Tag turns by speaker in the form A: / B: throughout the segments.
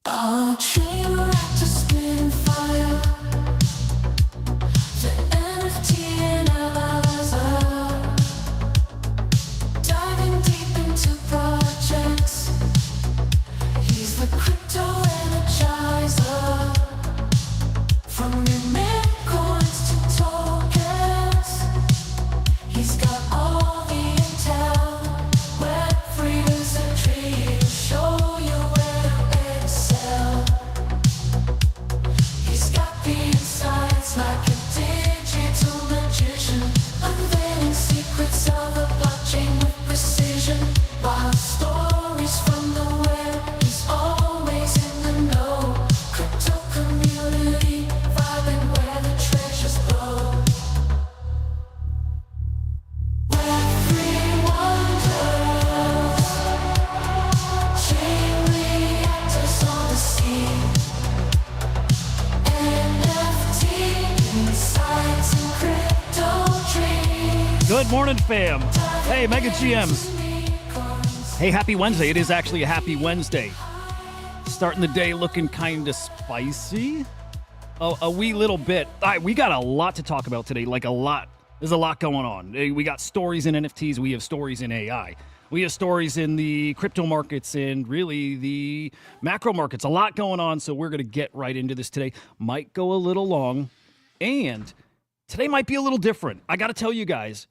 A: A train wrecked to spin fire. The NFT and Eliza diving deep into projects. He's the crypto energizer. From your mint coins to tokens, he's got all the intel. Web3 is a tree to show you where to excel. He's got the insights like a digital magician, unveiling secrets of the blockchain with precision. Wild stories from the web, he's always in the know. Crypto community, vibing where the treasures glow. Web3 wonders, chain reactors on the scene. NFT insights and crypto dreams.
B: Good morning, fam. Hey, Mega GMs. Hey, happy Wednesday. It is actually a happy Wednesday. Starting the day looking kind of spicy. A wee little bit. All right, we got a lot to talk about today, like a lot. There's a lot going on. We got stories in NFTs. We have stories in AI. We have stories in the crypto markets and really the macro markets. A lot going on, so we're going to get right into this today. Might go a little long, and today might be a little different. I got to tell you guys,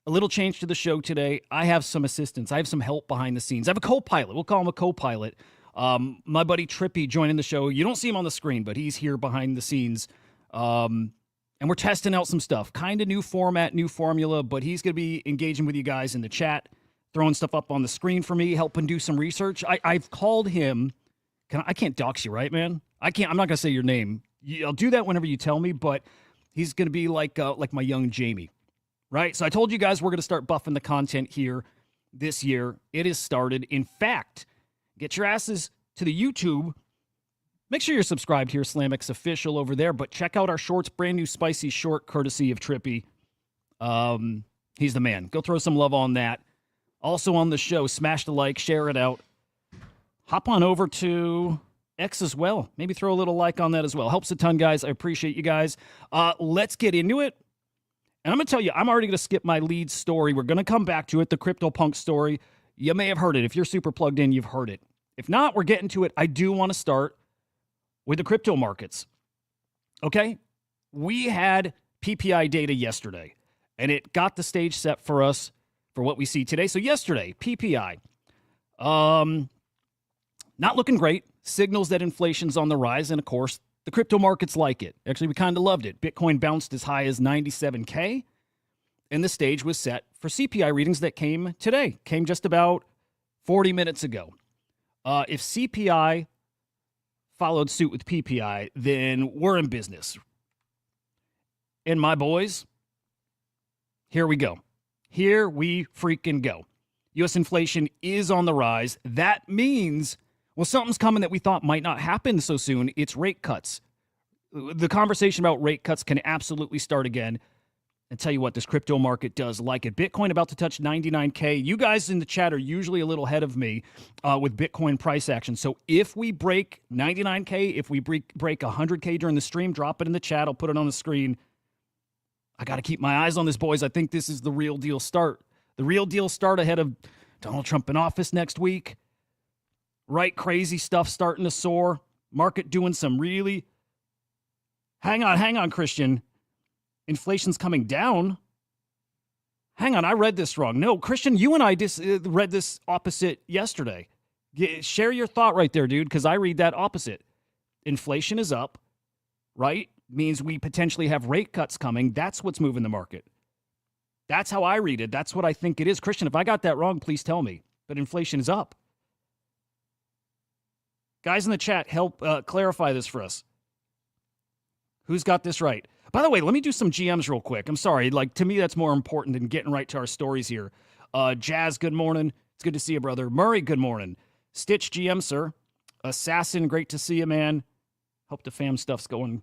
B: a little change to the show today. I have some assistance. I have some help behind the scenes. I have a co-pilot. We'll call him a co-pilot. My buddy Trippy joining the show. You don't see him on the screen, but he's here behind the scenes. And we're testing out some stuff. Kind of new format, new formula, but he's going to be engaging with you guys in the chat, throwing stuff up on the screen for me, helping do some research. I've called him. I can't dox you, right, man? I'm not going to say your name. I'll do that whenever you tell me, but he's going to be like my young Jamie, right? So I told you guys we're going to start buffing the content here this year. It has started. In fact, get your asses to the YouTube. Make sure you're subscribed here, SlamX Official over there, but check out our shorts, brand new spicy short, courtesy of Trippy. He's the man. Go throw some love on that. Also on the show, smash the like, share it out. Hop on over to X as well. Maybe throw a little like on that as well. Helps a ton, guys. I appreciate you guys. Let's get into it. And I'm going to tell you, I'm already going to skip my lead story. We're going to come back to it, the Cryptopunk story. You may have heard it. If you're super plugged in, you've heard it. If not, we're getting to it. I do want to start with the crypto markets. Okay? We had PPI data yesterday, and it got the stage set for us for what we see today. So yesterday, PPI, not looking great. Signals that inflation's on the rise, and of course, the crypto markets like it. Actually, we kind of loved it. Bitcoin bounced as high as 97K, and the stage was set for CPI readings that came today. Came just about 40 minutes ago. If CPI followed suit with PPI, then we're in business. And my boys, here we go. Here we freaking go. U.S. inflation is on the rise. That means, well, something's coming that we thought might not happen so soon. It's rate cuts. The conversation about rate cuts can absolutely start again. And tell you what, this crypto market does like it. Bitcoin about to touch 99K. You guys in the chat are usually a little ahead of me with Bitcoin price action. So if we break 99K, if we break 100K during the stream, drop it in the chat. I'll put it on the screen. I got to keep my eyes on this, boys. I think this is the real deal start. The real deal start ahead of Donald Trump in office next week. Right, crazy stuff starting to soar. Market doing some really... Hang on, Christian. Inflation's coming down. Hang on, I read this wrong. No, Christian, you and I read this opposite yesterday. Share your thought right there, dude, because I read that opposite. Inflation is up, right? Means we potentially have rate cuts coming. That's what's moving the market. That's how I read it. That's what I think it is. Christian, if I got that wrong, please tell me. But inflation is up. Guys in the chat, help clarify this for us. Who's got this right? By the way, let me do some GMs real quick. I'm sorry. To me, that's more important than getting right to our stories here. Jazz, good morning. It's good to see you, brother. Murray, good morning. Stitch GM, sir. Assassin, great to see you, man. Hope the fam stuff's going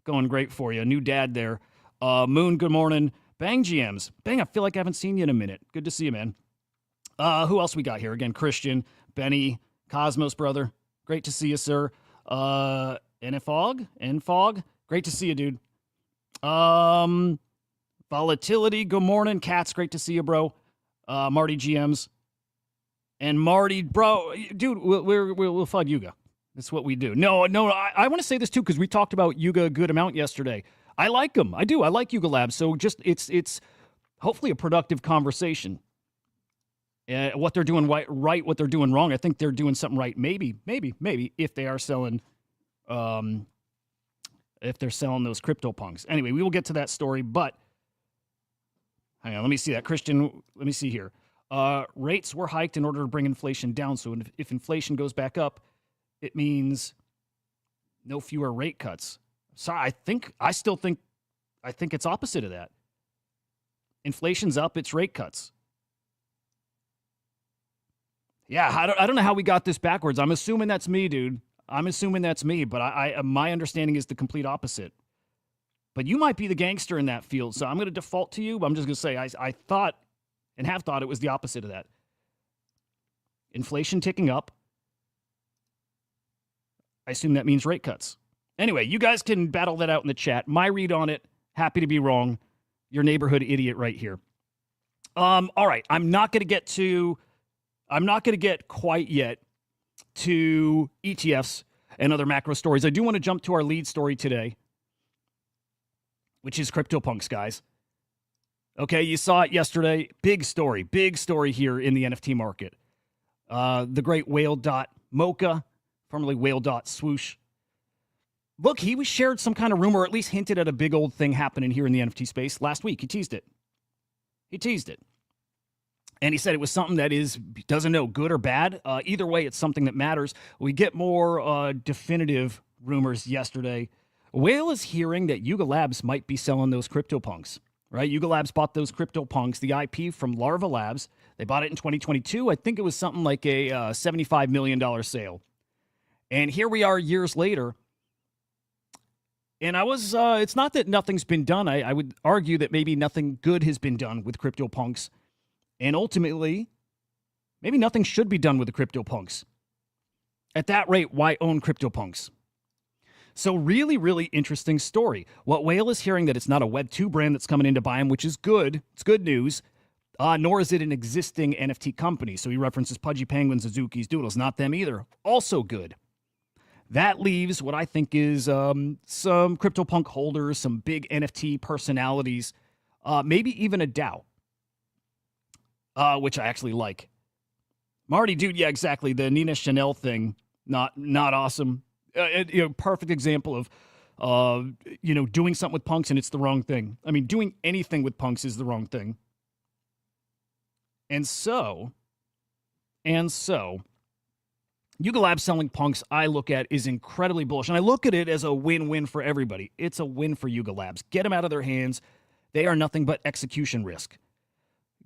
B: great for you. New dad there. Moon, good morning. Bang GMs. Bang, I feel like I haven't seen you in a minute. Good to see you, man. Who else we got here? Again, Christian, Benny, Cosmos, brother. Great to see you, sir. Nfog, great to see you, dude. Volatility, good morning. Cats, great to see you, bro. Marty GMs. And Marty, bro, dude, we'll FUD Yuga. That's what we do. No, I want to say this too because we talked about Yuga a good amount yesterday. I like them. I do. I like Yuga Labs. So just it's hopefully a productive conversation. What they're doing right, what they're doing wrong. I think they're doing something right. Maybe if they are selling, if they're selling those CryptoPunks. Anyway, we will get to that story. But hang on, let me see that, Christian. Let me see here. Rates were hiked in order to bring inflation down. So if inflation goes back up, it means no fewer rate cuts. So I think it's opposite of that. Inflation's up, it's rate cuts. Yeah, I don't know how we got this backwards. I'm assuming that's me, dude. I'm assuming that's me, but my understanding is the complete opposite. But you might be the gangster in that field, so I'm going to default to you, but I'm just going to say I thought and have thought it was the opposite of that. Inflation ticking up. I assume that means rate cuts. Anyway, you guys can battle that out in the chat. My read on it, happy to be wrong. Your neighborhood idiot right here. All right, I'm not going to get quite yet to ETFs and other macro stories. I do want to jump to our lead story today, which is CryptoPunks, guys. Okay, you saw it yesterday. Big story here in the NFT market. The great Whale.Mocha, formerly Whale.Swoosh. Look, he shared some kind of rumor, or at least hinted at a big old thing happening here in the NFT space last week. He teased it. And he said it was something that doesn't know, good or bad. Either way, it's something that matters. We get more definitive rumors yesterday. Whale is hearing that Yuga Labs might be selling those CryptoPunks, right? Yuga Labs bought those CryptoPunks, the IP from Larva Labs. They bought it in 2022. I think it was something like a $75 million sale. And here we are years later. And it's not that nothing's been done. I would argue that maybe nothing good has been done with CryptoPunks. And ultimately, maybe nothing should be done with the CryptoPunks. At that rate, why own CryptoPunks? So really, really interesting story. What Whale is hearing that it's not a Web2 brand that's coming in to buy him, which is good. It's good news. Nor is it an existing NFT company. So he references Pudgy Penguins, Suzuki's, Doodles. Not them either. Also good. That leaves what I think is some CryptoPunk holders, some big NFT personalities, maybe even a DAO, which I actually like. Marty, dude, yeah, exactly. The Nina Chanel thing, not awesome. Perfect example of, doing something with punks and it's the wrong thing. I mean, doing anything with punks is the wrong thing. And so, Yuga Labs selling punks, I look at, is incredibly bullish. And I look at it as a win-win for everybody. It's a win for Yuga Labs. Get them out of their hands. They are nothing but execution risk.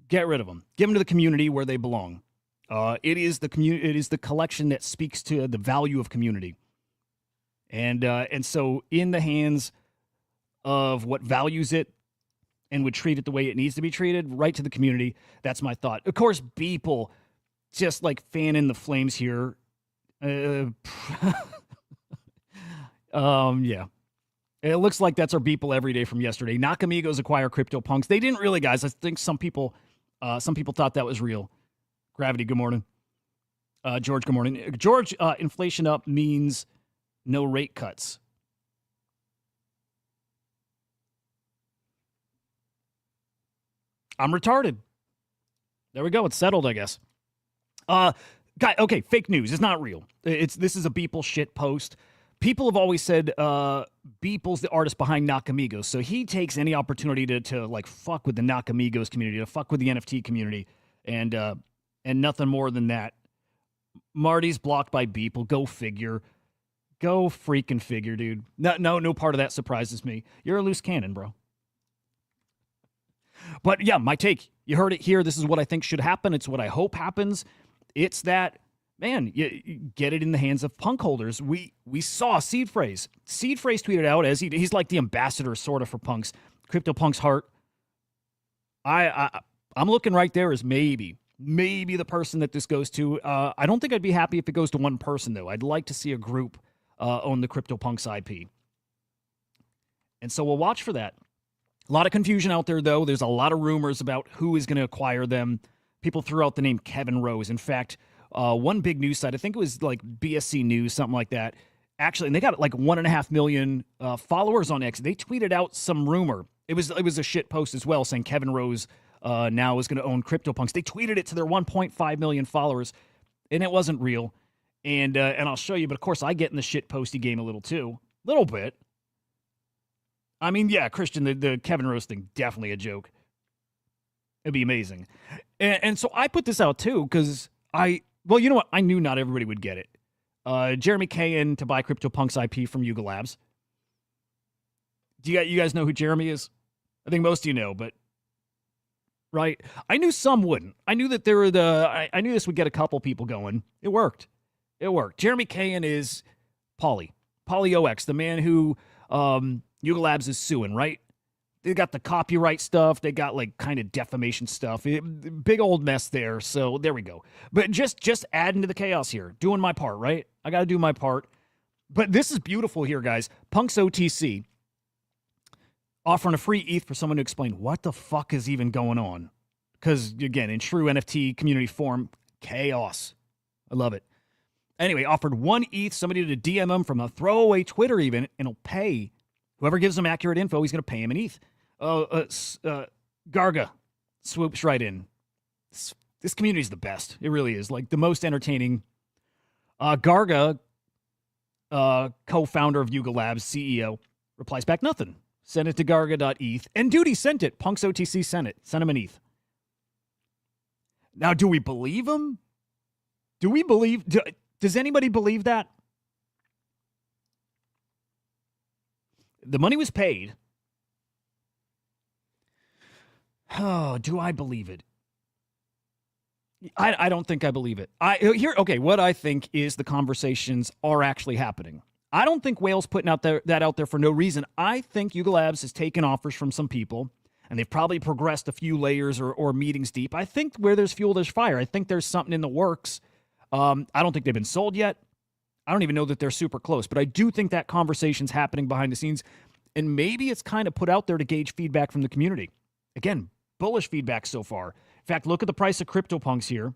B: Get rid of them. Give them to the community where they belong. It is the collection that speaks to the value of community. And so in the hands of what values it and would treat it the way it needs to be treated, right to the community, that's my thought. Of course, people just like fanning the flames here. Yeah. It looks like that's our Beeple every day from yesterday. Nakamigos acquire CryptoPunks. They didn't really, guys. I think some people thought that was real. Gravity, good morning. George, good morning. George, inflation up means no rate cuts. I'm retarded. There we go. It's settled, I guess. Guy, okay, fake news. It's not real. This is a Beeple shit post. People have always said Beeple's the artist behind Nakamigos, so he takes any opportunity to like fuck with the Nakamigos community, to fuck with the NFT community, and nothing more than that. Marty's blocked by Beeple. Go figure. Go freaking figure, dude. No part of that surprises me. You're a loose cannon, bro. But yeah, my take. You heard it here. This is what I think should happen. It's what I hope happens. It's that, man, you get it in the hands of punk holders. We saw Seed Phrase. Seed Phrase tweeted out as he's like the ambassador sort of for punks. CryptoPunks heart. I'm looking right there as maybe the person that this goes to. I don't think I'd be happy if it goes to one person though. I'd like to see a group own the Cryptopunks IP. And so we'll watch for that. A lot of confusion out there, though. There's a lot of rumors about who is going to acquire them. People threw out the name Kevin Rose. In fact, one big news site, I think it was like BSC News, something like that. Actually, and they got like 1.5 million followers on X. They tweeted out some rumor. It was a shit post as well, saying Kevin Rose now is going to own CryptoPunks. They tweeted it to their 1.5 million followers, and it wasn't real. And I'll show you. But of course, I get in the shit posty game a little too, little bit. I mean, yeah, Christian, the Kevin Rose thing, definitely a joke. It'd be amazing. And so I put this out too because well, you know what? I knew not everybody would get it. Jeremy Kayan to buy CryptoPunks IP from Yuga Labs. Do you guys know who Jeremy is? I think most of you know, but right? I knew some wouldn't. I knew that there were I knew this would get a couple people going. It worked. It worked. Jeremy Kayan is Polly OX, the man who Yuga Labs is suing, right? They got the copyright stuff. They got like kind of defamation stuff. Big old mess there. So there we go. But just adding to the chaos here. Doing my part, right? I got to do my part. But this is beautiful here, guys. Punks OTC offering a free ETH for someone to explain what the fuck is even going on. Because, again, in true NFT community form, chaos. I love it. Anyway, offered 1 ETH, somebody to DM him from a throwaway Twitter even, and he'll pay. Whoever gives him accurate info, he's going to pay him an ETH. Garga swoops right in. This community is the best. It really is. Like, the most entertaining. Garga, co-founder of Yuga Labs, CEO, replies back nothing. Send it to garga.eth. And dude, he sent it. Punks OTC sent it. Sent him an ETH. Now, do we believe him? Do we believe... Does anybody believe that? The money was paid. Oh, do I believe it? I don't think I believe it. Okay, what I think is the conversations are actually happening. I don't think Whale's putting that out there for no reason. I think Yuga Labs has taken offers from some people, and they've probably progressed a few layers or meetings deep. I think where there's fuel, there's fire. I think there's something in the works. I don't think they've been sold yet. I don't even know that they're super close, but I do think that conversation's happening behind the scenes, and maybe it's kind of put out there to gauge feedback from the community. Again, bullish feedback so far. In fact, look at the price of CryptoPunks here.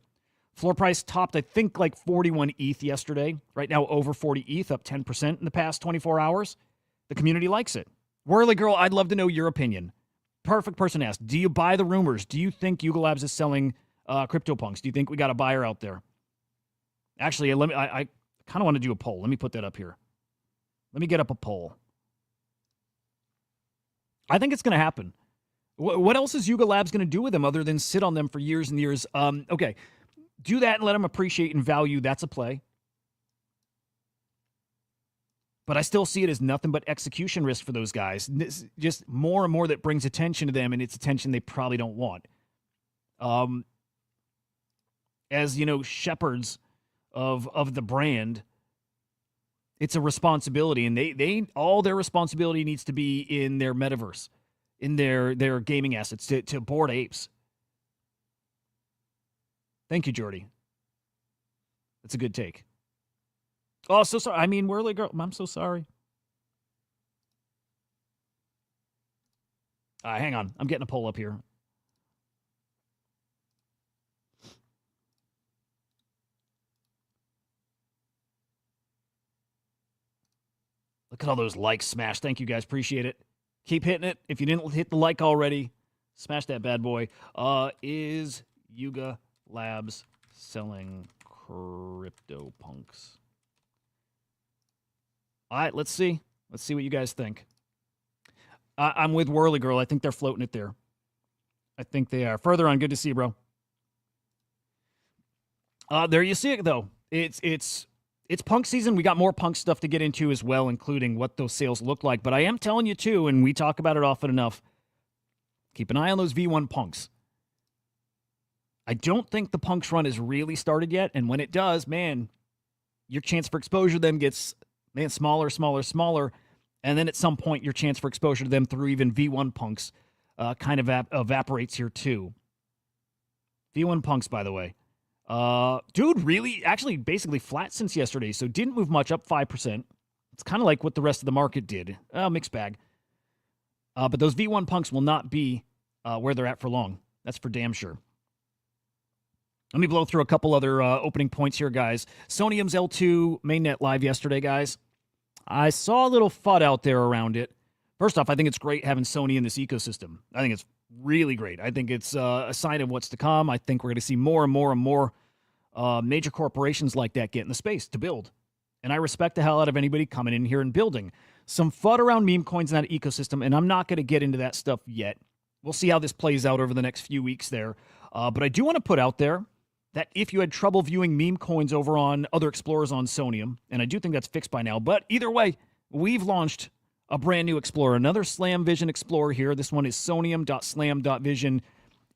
B: Floor price topped, I think, like 41 ETH yesterday. Right now, over 40 ETH, up 10% in the past 24 hours. The community likes it. Whirly Girl, I'd love to know your opinion. Perfect person to ask. Do you buy the rumors? Do you think Yuga Labs is selling CryptoPunks? Do you think we got a buyer out there? Actually, I kind of want to do a poll. Let me put that up here. Let me get up a poll. I think it's going to happen. What else is Yuga Labs going to do with them other than sit on them for years and years? Okay, do that and let them appreciate and value. That's a play. But I still see it as nothing but execution risk for those guys. Just more and more that brings attention to them, and it's attention they probably don't want. As, you know, shepherds of the brand, it's a responsibility, and they all their responsibility needs to be in their metaverse, in their gaming assets to Bored Apes. Thank you, Jordy. That's a good take. Oh, so sorry. I mean, Whirly Girl, I'm so sorry. Hang on. I'm getting a poll up here. Look at all those likes smashed. Thank you, guys. Appreciate it. Keep hitting it. If you didn't hit the like already, smash that bad boy. Is Yuga Labs selling CryptoPunks? All right, let's see. Let's see what you guys think. I'm with Whirly Girl. I think they're floating it there. I think they are. Further on, good to see you, bro. There you see it, though. It's punk season. We got more punk stuff to get into as well, including what those sales look like. But I am telling you, too, and we talk about it often enough, keep an eye on those V1 punks. I don't think the punks run has really started yet. And when it does, man, your chance for exposure to them gets, man, smaller. And then at some point, your chance for exposure to them through even V1 punks kind of evaporates here, too. V1 punks, by the way. Dude, really, actually basically flat since yesterday, so didn't move much, up 5%. It's kind of like what the rest of the market did. Mixed bag. But those V1 punks will not be where they're at for long. That's for damn sure. Let me blow through a couple other opening points here, guys. Soneium's L2 mainnet live yesterday, guys. I saw a little FUD out there around it. First off, I think it's great having Sony in this ecosystem. I think it's really great. I think it's a sign of what's to come. I think we're going to see more and more and more major corporations like that get in the space to build. And I respect the hell out of anybody coming in here and building. Some FUD around meme coins in that ecosystem, and I'm not going to get into that stuff yet. We'll see how this plays out over the next few weeks there. But I do want to put out there that if you had trouble viewing meme coins over on other explorers on Soneium, and I do think that's fixed by now, but either way, we've launched a brand new explorer, another SlamVision explorer here. This one is soneium.slam.vision.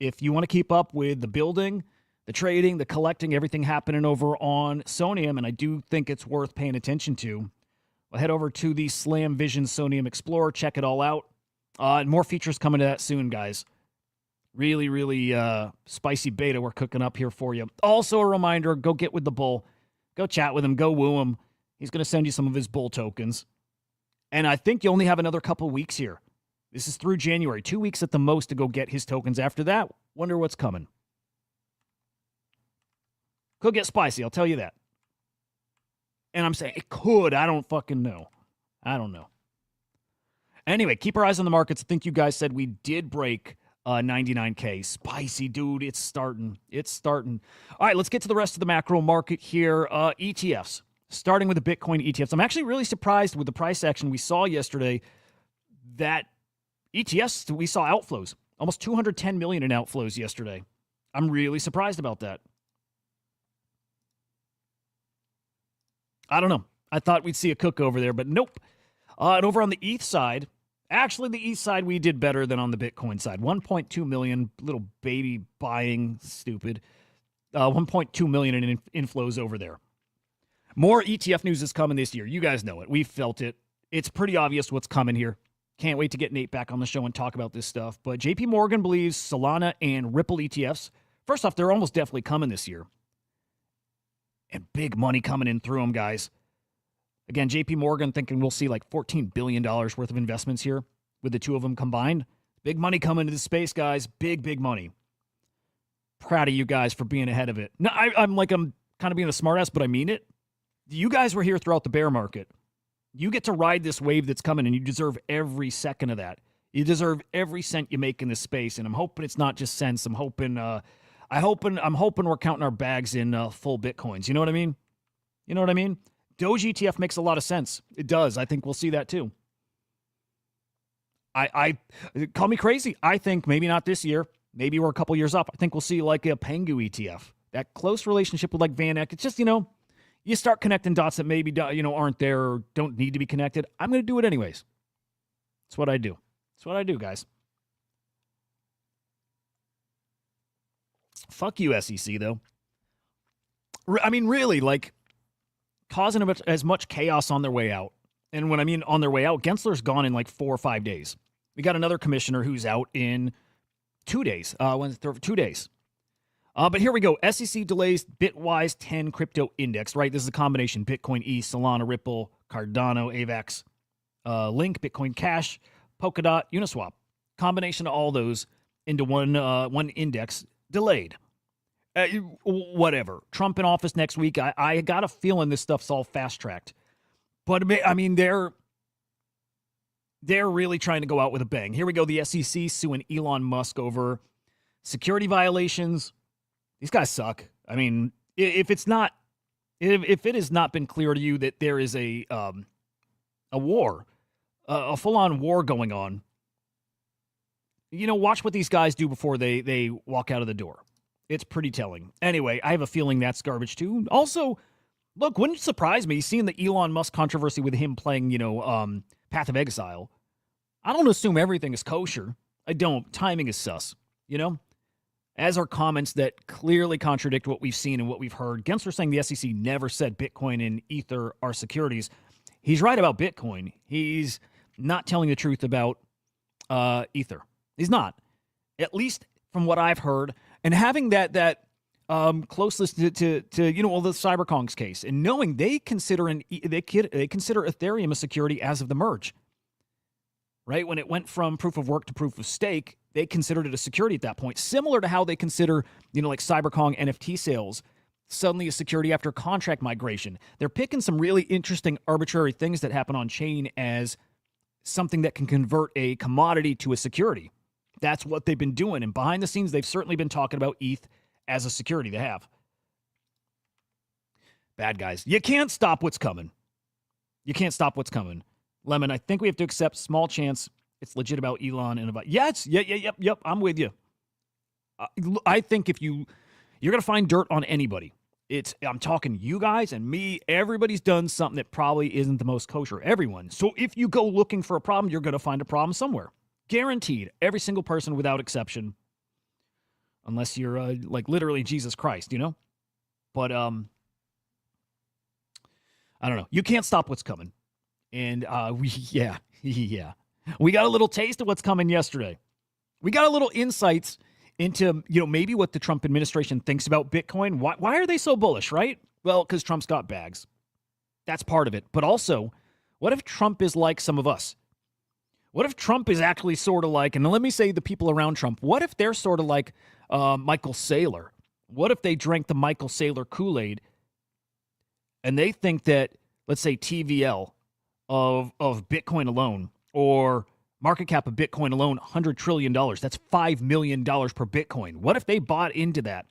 B: If you want to keep up with the building, the trading, the collecting, everything happening over on Soneium, and I do think it's worth paying attention to, well, head over to the SlamVision Soneium Explorer, check it all out. And more features coming to that soon, guys. Really, really spicy beta we're cooking up here for you. Also a reminder, go get with the bull. Go chat with him. Go woo him. He's going to send you some of his bull tokens. And I think you only have another couple weeks here. This is through January. 2 weeks at the most to go get his tokens. After that, wonder what's coming. Could get spicy, I'll tell you that. And I'm saying it could. I don't fucking know. I don't know. Anyway, keep our eyes on the markets. I think you guys said we did break 99K. Spicy, dude. It's starting. It's starting. All right, let's get to the rest of the macro market here. ETFs. Starting with the Bitcoin ETFs. I'm actually really surprised with the price action we saw yesterday that ETFs, we saw outflows. Almost 210 million in outflows yesterday. I'm really surprised about that. I don't know. I thought we'd see a cook over there, but nope. And over on the ETH side, actually the ETH side we did better than on the Bitcoin side. 1.2 million, little baby buying, stupid. 1.2 million in inflows over there. More ETF news is coming this year. You guys know it. We felt it. It's pretty obvious what's coming here. Can't wait to get Nate back on the show and talk about this stuff. But JP Morgan believes Solana and Ripple ETFs, first off, they're almost definitely coming this year. And big money coming in through them, guys. Again, JP Morgan thinking we'll see like $14 billion worth of investments here with the two of them combined. Big money coming into the space, guys. Big, big money. Proud of you guys for being ahead of it. No, I'm kind of being a smartass, but I mean it. You guys were here throughout the bear market. You get to ride this wave that's coming, and you deserve every second of that. You deserve every cent you make in this space, and I'm hoping it's not just cents. I'm hoping we're counting our bags in full Bitcoins. You know what I mean? You know what I mean? Doge ETF makes a lot of sense. It does. I think we'll see that too. I call me crazy. I think maybe not this year. Maybe we're a couple years up. I think we'll see like a Pengu ETF. That close relationship with like Van Eck. It's just, you start connecting dots that maybe, aren't there or don't need to be connected. I'm going to do it anyways. That's what I do. That's what I do, guys. Fuck you, SEC, though. I mean, really, causing as much chaos on their way out. And when I mean on their way out, Gensler's gone in 4 or 5 days. We got another commissioner who's out in 2 days. 2 days. But here we go. SEC delays Bitwise 10 crypto index, right? This is a combination. Bitcoin, ETH, Solana, Ripple, Cardano, AVAX, Link, Bitcoin Cash, Polkadot, Uniswap. Combination of all those into one index delayed. Whatever. Trump in office next week. I got a feeling this stuff's all fast-tracked. But, I mean, they're really trying to go out with a bang. Here we go. The SEC suing Elon Musk over security violations. These guys suck. I mean, if it has not been clear to you that there is a war, a full-on war going on, watch what these guys do before they walk out of the door. It's pretty telling. Anyway, I have a feeling that's garbage too. Also, look, wouldn't it surprise me seeing the Elon Musk controversy with him playing, Path of Exile. I don't assume everything is kosher. I don't. Timing is sus, As are comments that clearly contradict what we've seen and what we've heard. Gensler saying the SEC never said Bitcoin and Ether are securities. He's right about Bitcoin. He's not telling the truth about Ether. He's not. At least from what I've heard. And having that closest to you know, all the Cyberkongs case, and knowing they consider they consider Ethereum a security as of the merge. Right when it went from proof of work to proof of stake, they considered it a security at that point, similar to how they consider, you know, like Cyberkong NFT sales suddenly a security after contract migration. They're picking some really interesting arbitrary things that happen on chain as something that can convert a commodity to a security. That's what they've been doing. And behind the scenes, they've certainly been talking about ETH as a security. They have. Bad guys. You can't stop what's coming. You can't stop what's coming. Lemon, I think we have to accept small chance it's legit about Elon and about... Yep, I'm with you. I think if you're going to find dirt on anybody, I'm talking you guys and me, everybody's done something that probably isn't the most kosher. Everyone. So if you go looking for a problem, you're going to find a problem somewhere. Guaranteed. Every single person without exception. Unless you're like literally Jesus Christ, you know? But I don't know. You can't stop what's coming. And we got a little taste of what's coming yesterday. We got a little insights into, you know, maybe what the Trump administration thinks about Bitcoin. Why are they so bullish, right? Well, because Trump's got bags. That's part of it. But also, what if Trump is like some of us? What if Trump is actually sort of like, and let me say the people around Trump, what if they're sort of like Michael Saylor? What if they drank the Michael Saylor Kool-Aid and they think that, let's say, TVL of Bitcoin alone, or market cap of Bitcoin alone, $100 trillion. That's $5 million per Bitcoin. What if they bought into that?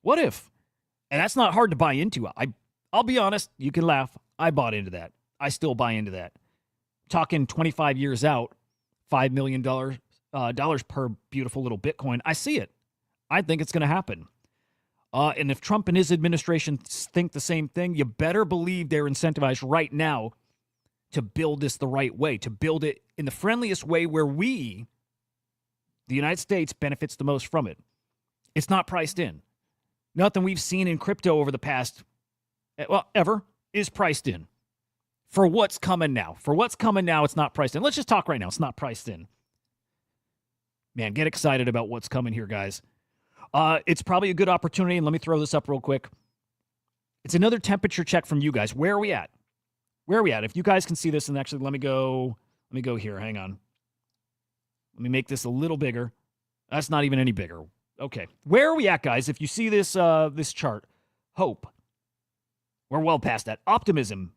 B: What if? And that's not hard to buy into. I'll be honest. You can laugh. I bought into that. I still buy into that. Talking 25 years out, $5 million dollars per beautiful little Bitcoin. I see it. I think it's going to happen. And if Trump and his administration think the same thing, you better believe they're incentivized right now to build this the right way, to build it in the friendliest way where we, the United States, benefits the most from it. It's not priced in. Nothing we've seen in crypto over the past, ever, is priced in. For what's coming now. For what's coming now, it's not priced in. Let's just talk right now. It's not priced in. Man, get excited about what's coming here, guys. It's probably a good opportunity, and let me throw this up real quick. It's another temperature check from you guys. Where are we at? Where are we at? If you guys can see this, and actually let me go here. Hang on. Let me make this a little bigger. That's not even any bigger. Okay. Where are we at, guys? If you see this this chart, hope. We're well past that. Optimism.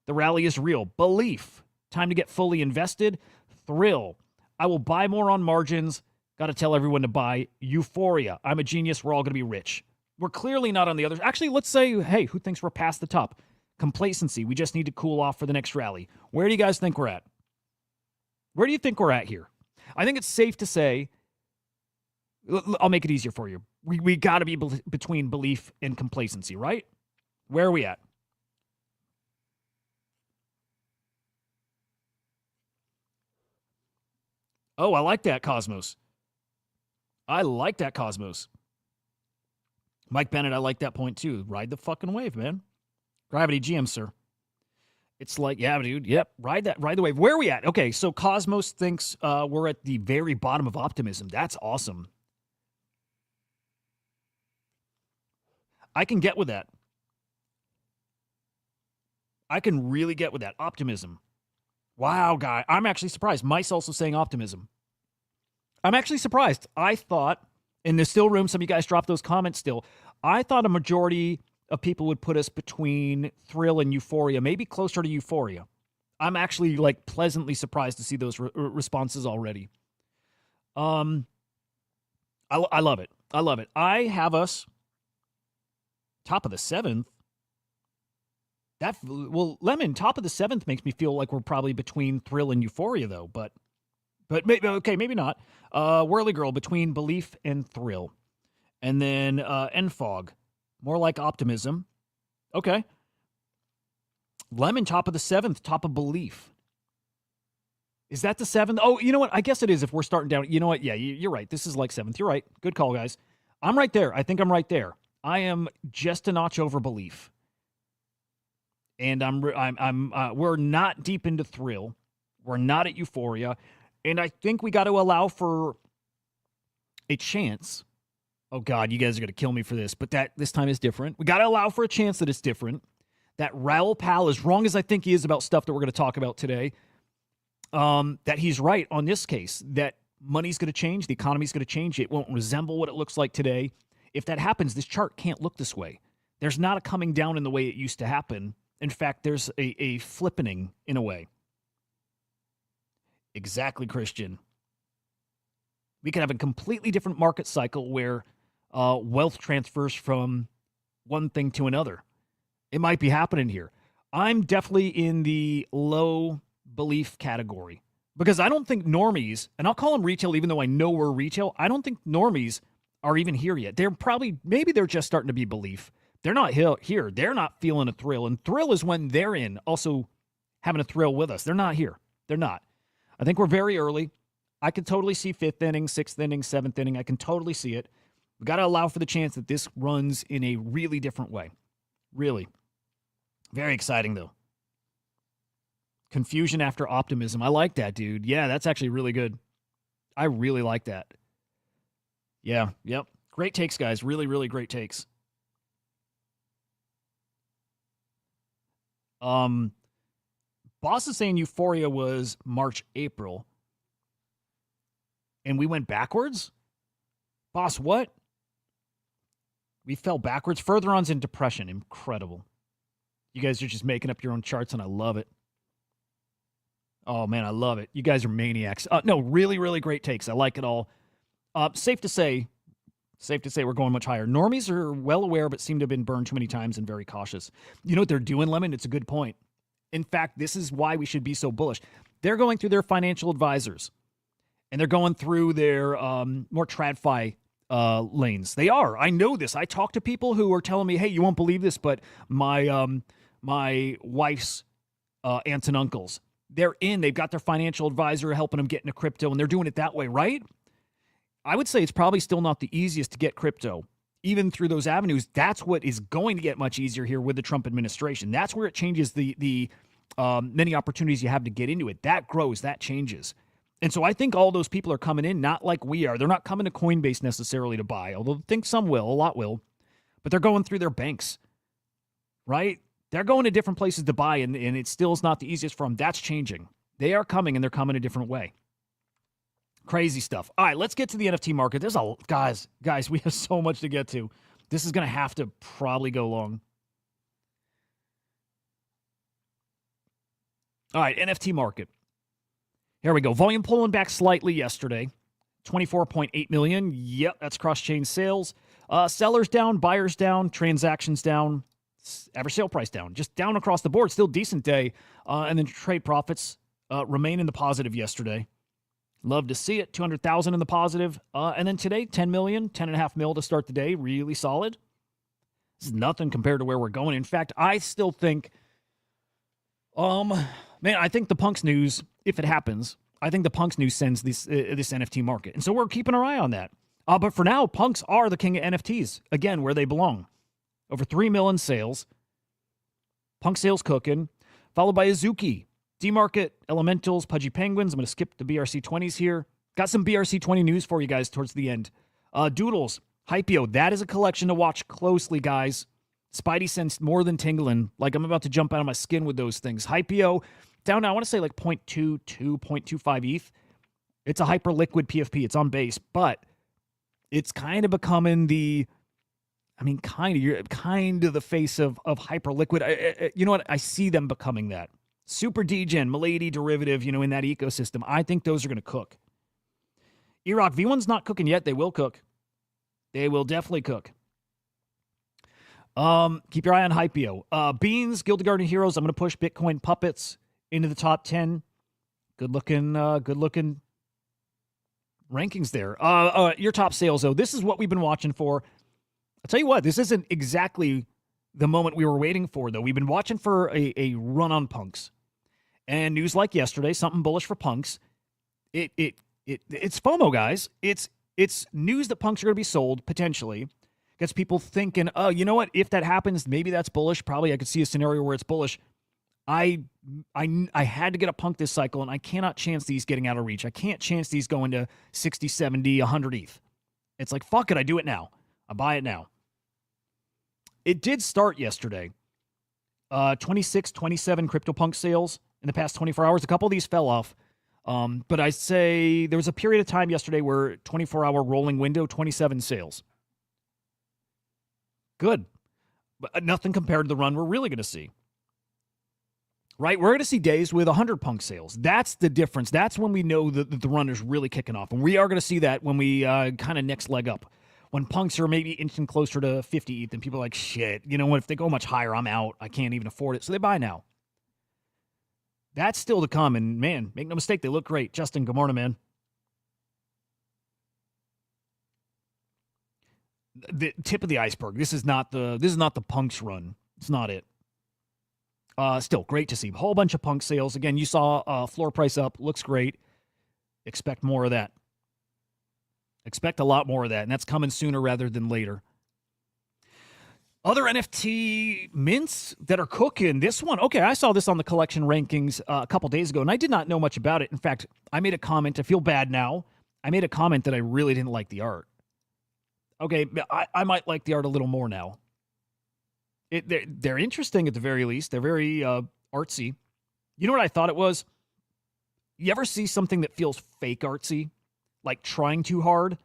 B: The rally is real. Belief. Time to get fully invested. Thrill. I will buy more on margins. Got to tell everyone to buy. Euphoria. I'm a genius. We're all going to be rich. We're clearly not on the others. Actually, let's say, hey, who thinks we're past the top? Complacency. We just need to cool off for the next rally. Where do you guys think we're at? Where do you think we're at here? I think it's safe to say, I'll make it easier for you. We got to be between belief and complacency, right? Where are we at? Oh, I like that, Cosmos. I like that, Cosmos. Mike Bennett, I like that point too. Ride the fucking wave, man. Gravity GM, sir. It's like, yeah, dude. Yep. Ride the wave. Where are we at? Okay, so Cosmos thinks we're at the very bottom of optimism. That's awesome. I can get with that. I can really get with that. Optimism. Wow, guy. I'm actually surprised. Mike's also saying optimism. I'm actually surprised. I thought, and there's still room, some of you guys dropped those comments still. I thought a majority of people would put us between thrill and euphoria, maybe closer to euphoria. I'm actually like pleasantly surprised to see those responses already. I love it. I love it. I have us top of the 7th. Lemon, top of the 7th makes me feel like we're probably between thrill and euphoria, though. But maybe, okay, maybe not. Whirly Girl, between belief and thrill. And then Enfog, more like optimism. Okay. Lemon, top of the 7th, top of belief. Is that the 7th? Oh, you know what? I guess it is if we're starting down. You know what? Yeah, you're right. This is like 7th. You're right. Good call, guys. I'm right there. I think I'm right there. I am just a notch over belief. And we're not deep into thrill. We're not at euphoria. And I think we got to allow for a chance Oh God, you guys are gonna kill me for this, but this time is different. We gotta allow for a chance that it's different. That Raoul pal, as wrong as I think he is about stuff that we're gonna talk about today, that he's right on this case, that money's gonna change, the economy's gonna change, it won't resemble what it looks like today. If that happens, this chart can't look this way. There's not a coming down in the way it used to happen. In fact, there's a flippening in a way. Exactly, Christian. We could have a completely different market cycle where wealth transfers from one thing to another. It might be happening here. I'm definitely in the low belief category because I don't think normies, and I'll call them retail even though I know we're retail, I don't think normies are even here yet. They're probably, maybe they're just starting to be belief. They're not here. They're not feeling a thrill. And thrill is when they're in also having a thrill with us. They're not here. They're not. I think we're very early. I can totally see 5th inning, 6th inning, 7th inning. I can totally see it. We got to allow for the chance that this runs in a really different way. Really. Very exciting, though. Confusion after optimism. I like that, dude. Yeah, that's actually really good. I really like that. Yeah, yep. Great takes, guys. Really, really great takes. Boss is saying Euphoria was March, April. And we went backwards? Boss, what? We fell backwards. Further on's in depression. Incredible. You guys are just making up your own charts, and I love it. Oh, man, I love it. You guys are maniacs. No, really, really great takes. I like it all. Safe to say we're going much higher. Normies are well aware, but seem to have been burned too many times and very cautious. You know what they're doing, Lemon? It's a good point. In fact, this is why we should be so bullish. They're going through their financial advisors, and they're going through their more TradFi lanes. They are. I know this. I talk to people who are telling me, hey, you won't believe this, but my wife's aunts and uncles, they've got their financial advisor helping them get into crypto, and they're doing it that way, right? I would say it's probably still not the easiest to get crypto, even through those avenues. That's what is going to get much easier here with the Trump administration. That's where it changes the many opportunities you have to get into it. That grows, that changes. And so I think all those people are coming in, not like we are. They're not coming to Coinbase necessarily to buy, although I think some will, a lot will. But they're going through their banks, right? They're going to different places to buy, and it still is not the easiest for them. That's changing. They are coming, and they're coming a different way. Crazy stuff. All right, let's get to the NFT market. There's guys, we have so much to get to. This is going to have to probably go long. All right, NFT market. Here we go. Volume pulling back slightly yesterday. 24.8 million. Yep, that's cross-chain sales. Sellers down, buyers down, transactions down, average sale price down. Just down across the board. Still decent day. And then trade profits remain in the positive yesterday. Love to see it. 200,000 in the positive. And then today, 10 million, 10.5 mil to start the day. Really solid. This is nothing compared to where we're going. In fact, I still think, I think the Punks news, if it happens, I think the Punks news sends this NFT market. And so we're keeping our eye on that. But for now, Punks are the king of NFTs. Again, where they belong. Over 3 million sales. Punk sales cooking. Followed by Azuki. D-Market, Elementals, Pudgy Penguins. I'm going to skip the BRC20s here. Got some BRC20 news for you guys towards the end. Doodles, Hypeo. That is a collection to watch closely, guys. Spidey sensed more than tingling. Like I'm about to jump out of my skin with those things. Hypeo, down now, I want to say like 0.22, 0.25 ETH. It's a hyper-liquid PFP. It's on base, but it's kind of becoming you're kind of the face of hyper-liquid. You know what? I see them becoming that. Super Degen, Milady derivative, in that ecosystem. I think those are going to cook. E-Rock V1's not cooking yet. They will cook. They will definitely cook. Keep your eye on Hypeo. Beans, Guild Garden Heroes. I'm going to push Bitcoin Puppets into the top 10. Good looking rankings there. Your top sales, though. This is what we've been watching for. I'll tell you what, this isn't exactly the moment we were waiting for, though. We've been watching for a run on Punks. And news like yesterday, something bullish for Punks. It's FOMO, guys. It's news that Punks are going to be sold, potentially. Gets people thinking, oh, you know what? If that happens, maybe that's bullish. Probably I could see a scenario where it's bullish. I had to get a Punk this cycle, and I cannot chance these getting out of reach. I can't chance these going to 60, 70, 100 ETH. It's like, fuck it, I do it now. I buy it now. It did start yesterday. 26, 27 Cryptopunks sales in the past 24 hours. A couple of these fell off. But I say there was a period of time yesterday where 24-hour rolling window, 27 sales. Good. But nothing compared to the run we're really going to see. Right? We're going to see days with 100 punk sales. That's the difference. That's when we know that the run is really kicking off. And we are going to see that when we kind of next leg up. When punks are maybe inching closer to 50 ETH, and people are like, shit, you know what? If they go much higher, I'm out. I can't even afford it. So they buy now. That's still to come. And man, make no mistake, they look great. Justin, good morning, man. The tip of the iceberg. This is not the punks run. It's not it. Still great to see. Whole bunch of punk sales. Again, you saw floor price up. Looks great. Expect more of that. Expect a lot more of that, and that's coming sooner rather than later. Other NFT mints that are cooking. This one, okay, I saw this on the collection rankings a couple days ago, and I did not know much about it. In fact, I made a comment. I feel bad now. I made a comment that I really didn't like the art. Okay, I might like the art a little more now. They're interesting at the very least. They're very artsy. You know what I thought it was? You ever see something that feels fake artsy? Like trying too hard?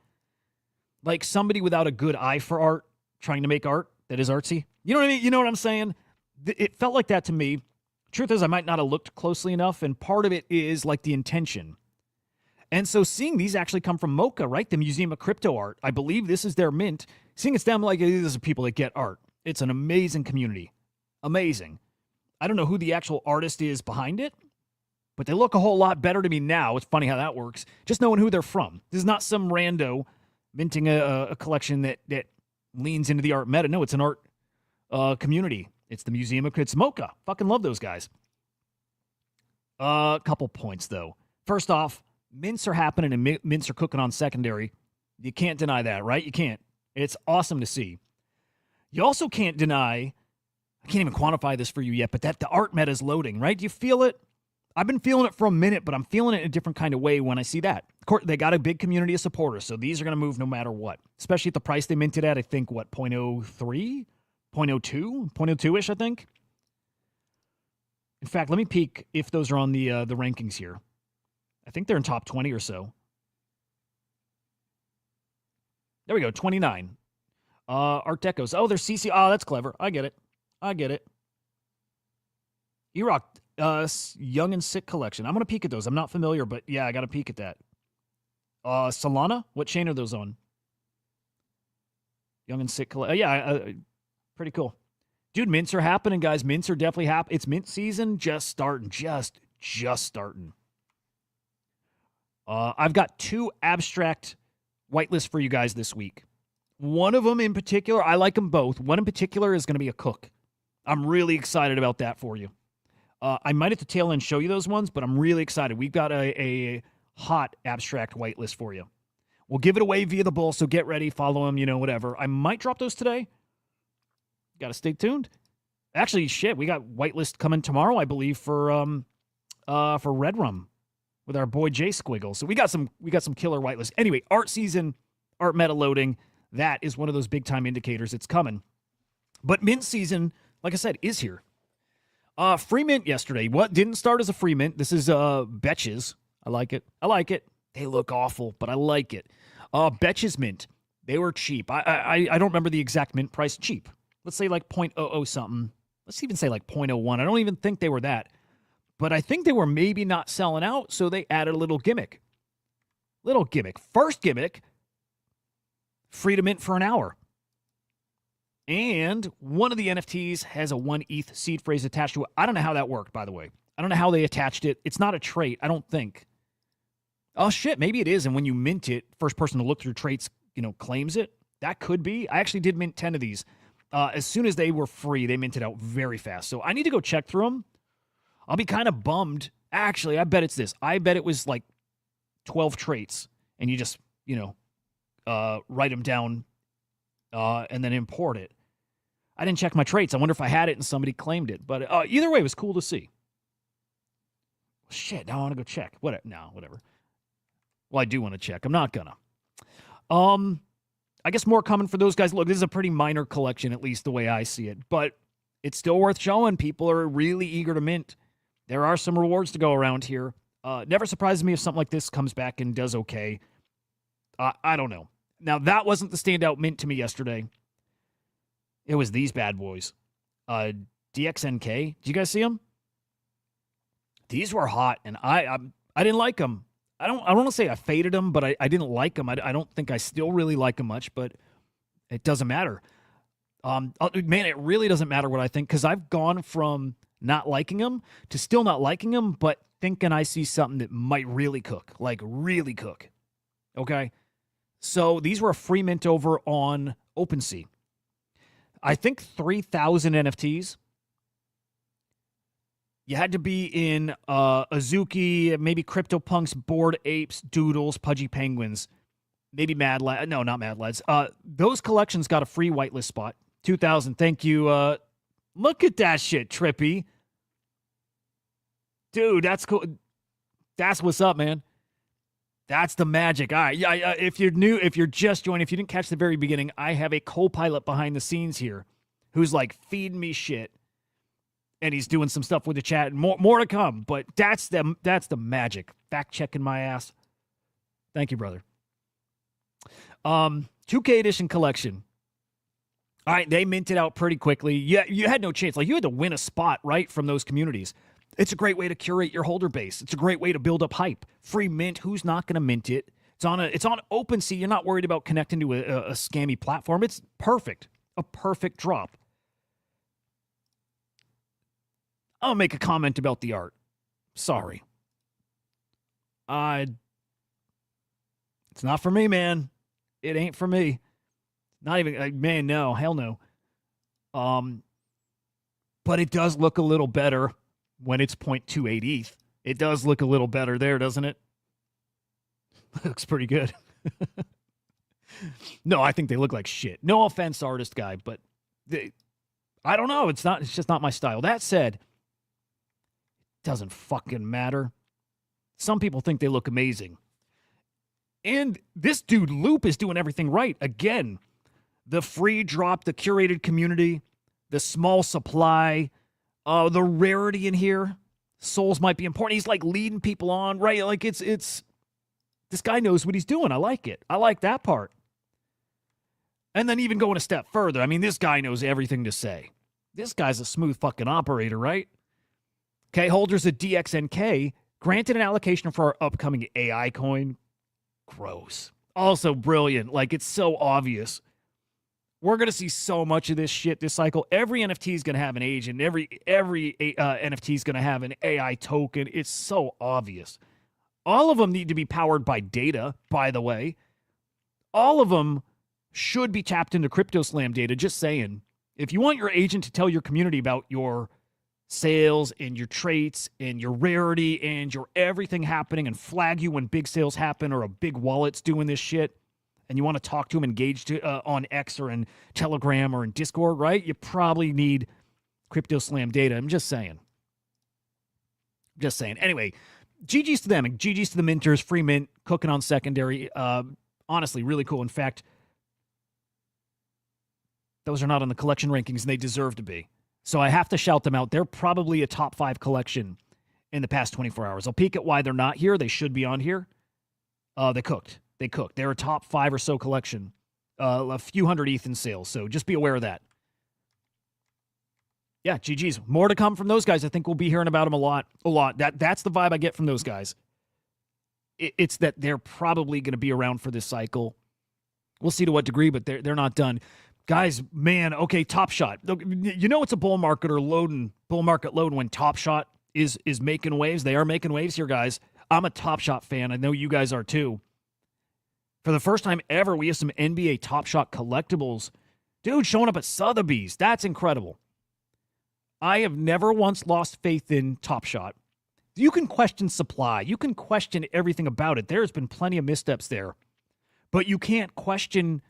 B: Like somebody without a good eye for art trying to make art that is artsy? You know what I mean? You know what I'm saying? It felt like that to me. Truth is, I might not have looked closely enough, and part of it is like the intention. And so seeing these actually come from Mocha, right? The Museum of Crypto Art. I believe this is their mint. Seeing it's them like these are people that get art. It's an amazing community. Amazing. I don't know who the actual artist is behind it, but they look a whole lot better to me now. It's funny how that works. Just knowing who they're from. This is not some rando minting a collection that leans into the art meta. No, it's an art community. It's the Museum of It's Mocha. Fucking love those guys. A couple points, though. First off, mints are happening and mints are cooking on secondary. You can't deny that, right? You can't. It's awesome to see. You also can't deny, I can't even quantify this for you yet, but that the art meta is loading, right? Do you feel it? I've been feeling it for a minute, but I'm feeling it in a different kind of way when I see that. Of course, they got a big community of supporters, so these are going to move no matter what. Especially at the price they minted at, I think, what, 0.03? 0.02? 0.02-ish, I think? In fact, let me peek if those are on the rankings here. I think they're in top 20 or so. There we go, 29. Art Decos. Oh, they're CC. Oh, that's clever. I get it. E-Rock, Young and Sick collection. I'm going to peek at those. I'm not familiar, but yeah, I got to peek at that. Solana? What chain are those on? Young and Sick collection. Yeah, pretty cool. Dude, mints are happening, guys. Mints are definitely happening. It's mint season just starting. Just starting. I've got 2 abstract whitelists for you guys this week. One of them in particular, I like them both. One in particular is going to be a cook. I'm really excited about that for you. I might at the tail end show you those ones, but I'm really excited. We've got a hot abstract whitelist for you. We'll give it away via the bull, so get ready, follow them, whatever. I might drop those today. Got to stay tuned. Actually, shit, we got whitelist coming tomorrow, I believe, for Red Rum with our boy Jay Squiggle. So we got some killer whitelist. Anyway, art season, art meta loading. That is one of those big time indicators. It's coming. But mint season, like I said, is here. Free mint yesterday. What didn't start as a free mint? This is Betches. I like it. They look awful, but I like it. Betches mint. They were cheap. I don't remember the exact mint price. Cheap. Let's say like 0.00 something. Let's even say like 0.01. I don't even think they were that. But I think they were maybe not selling out, so they added a little gimmick. First gimmick, free to mint for an hour. And one of the NFTs has a 1 ETH seed phrase attached to it. I don't know how that worked, by the way. I don't know how they attached it. It's not a trait, I don't think. Oh, shit, maybe it is. And when you mint it, first person to look through traits, claims it. That could be. I actually did mint 10 of these. As soon as they were free, they minted out very fast. So I need to go check through them. I'll be kind of bummed. Actually, I bet it's this. I bet it was like 12 traits. And you just, write them down and then import it. I didn't check my traits. I wonder if I had it and somebody claimed it. But either way, it was cool to see. Shit, now I want to go check. Whatever. Well, I do want to check. I'm not gonna. I guess more coming for those guys. Look, this is a pretty minor collection, at least the way I see it, but it's still worth showing. People are really eager to mint. There are some rewards to go around here. Never surprises me if something like this comes back and does okay. I don't know. Now, that wasn't the standout mint to me yesterday. It was these bad boys. DXNK. Did you guys see them? These were hot, and I didn't like them. I don't want to say I faded them, but I didn't like them. I don't think I still really like them much, but it doesn't matter. Man, it really doesn't matter what I think, because I've gone from not liking them to still not liking them, but thinking I see something that might really cook, like really cook. Okay? So these were a free mint over on OpenSea. I think 3,000 NFTs. You had to be in Azuki, maybe CryptoPunks, Bored Apes, Doodles, Pudgy Penguins, maybe Mad Lads. No, not Mad Lads. Those collections got a free whitelist spot. 2,000. Thank you. Look at that shit, Trippy. Dude, that's cool. That's what's up, man. That's the magic. All right. Yeah, if you're new, if you're just joining, if you didn't catch the very beginning, I have a co-pilot behind the scenes here who's like feeding me shit. And he's doing some stuff with the chat. More to come. But that's the magic. Fact-checking my ass. Thank you, brother. 2K Edition collection. All right, they minted out pretty quickly. Yeah, you had no chance. Like, you had to win a spot, right, from those communities. It's a great way to curate your holder base. It's a great way to build up hype. Free mint. Who's not going to mint it? It's on OpenSea. You're not worried about connecting to a scammy platform. It's perfect. A perfect drop. I'll make a comment about the art. Sorry. It's not for me, man. It ain't for me. Not even, man, no. Hell no. But it does look a little better when it's 0.28 ETH. It does look a little better there, doesn't it? Looks pretty good. No, I think they look like shit. No offense, artist guy, but I don't know. It's just not my style. That said, doesn't fucking matter. Some people think they look amazing. And this dude, Loop, is doing everything right. Again, the free drop, the curated community, the small supply, the rarity in here. Souls might be important. He's like leading people on, right? Like it's this guy knows what he's doing. I like it. I like that part. And then even going a step further, I mean, this guy knows everything to say. This guy's a smooth fucking operator, right? Okay, holders of DXNK granted an allocation for our upcoming AI coin. Gross. Also brilliant. Like, it's so obvious. We're going to see so much of this shit this cycle. Every NFT is going to have an agent. Every NFT is going to have an AI token. It's so obvious. All of them need to be powered by data, by the way. All of them should be tapped into CryptoSlam data. Just saying. If you want your agent to tell your community about your sales and your traits and your rarity and your everything happening and flag you when big sales happen or a big wallet's doing this shit and you want to talk to them, engage on X or in Telegram or in Discord, right? You probably need CryptoSlam data. I'm just saying. Anyway, GG's to them and GG's to the minters, free mint, cooking on secondary. Honestly, really cool. In fact, those are not on the collection rankings and they deserve to be. So I have to shout them out. They're probably a top 5 collection in the past 24 hours. I'll peek at why they're not here. They should be on here. They cooked. They're a top 5 or so collection. A few hundred ETH in sales. So just be aware of that. Yeah, GG's. More to come from those guys. I think we'll be hearing about them a lot. That's the vibe I get from those guys. It's that they're probably going to be around for this cycle. We'll see to what degree, but they're not done. Guys, man, okay, Topshot. You know it's a bull market loading when Topshot is making waves. They are making waves here, guys. I'm a Topshot fan. I know you guys are too. For the first time ever, we have some NBA Topshot collectibles. Dude, showing up at Sothebys. That's incredible. I have never once lost faith in Topshot. You can question supply. You can question everything about it. There's been plenty of missteps there. But you can't question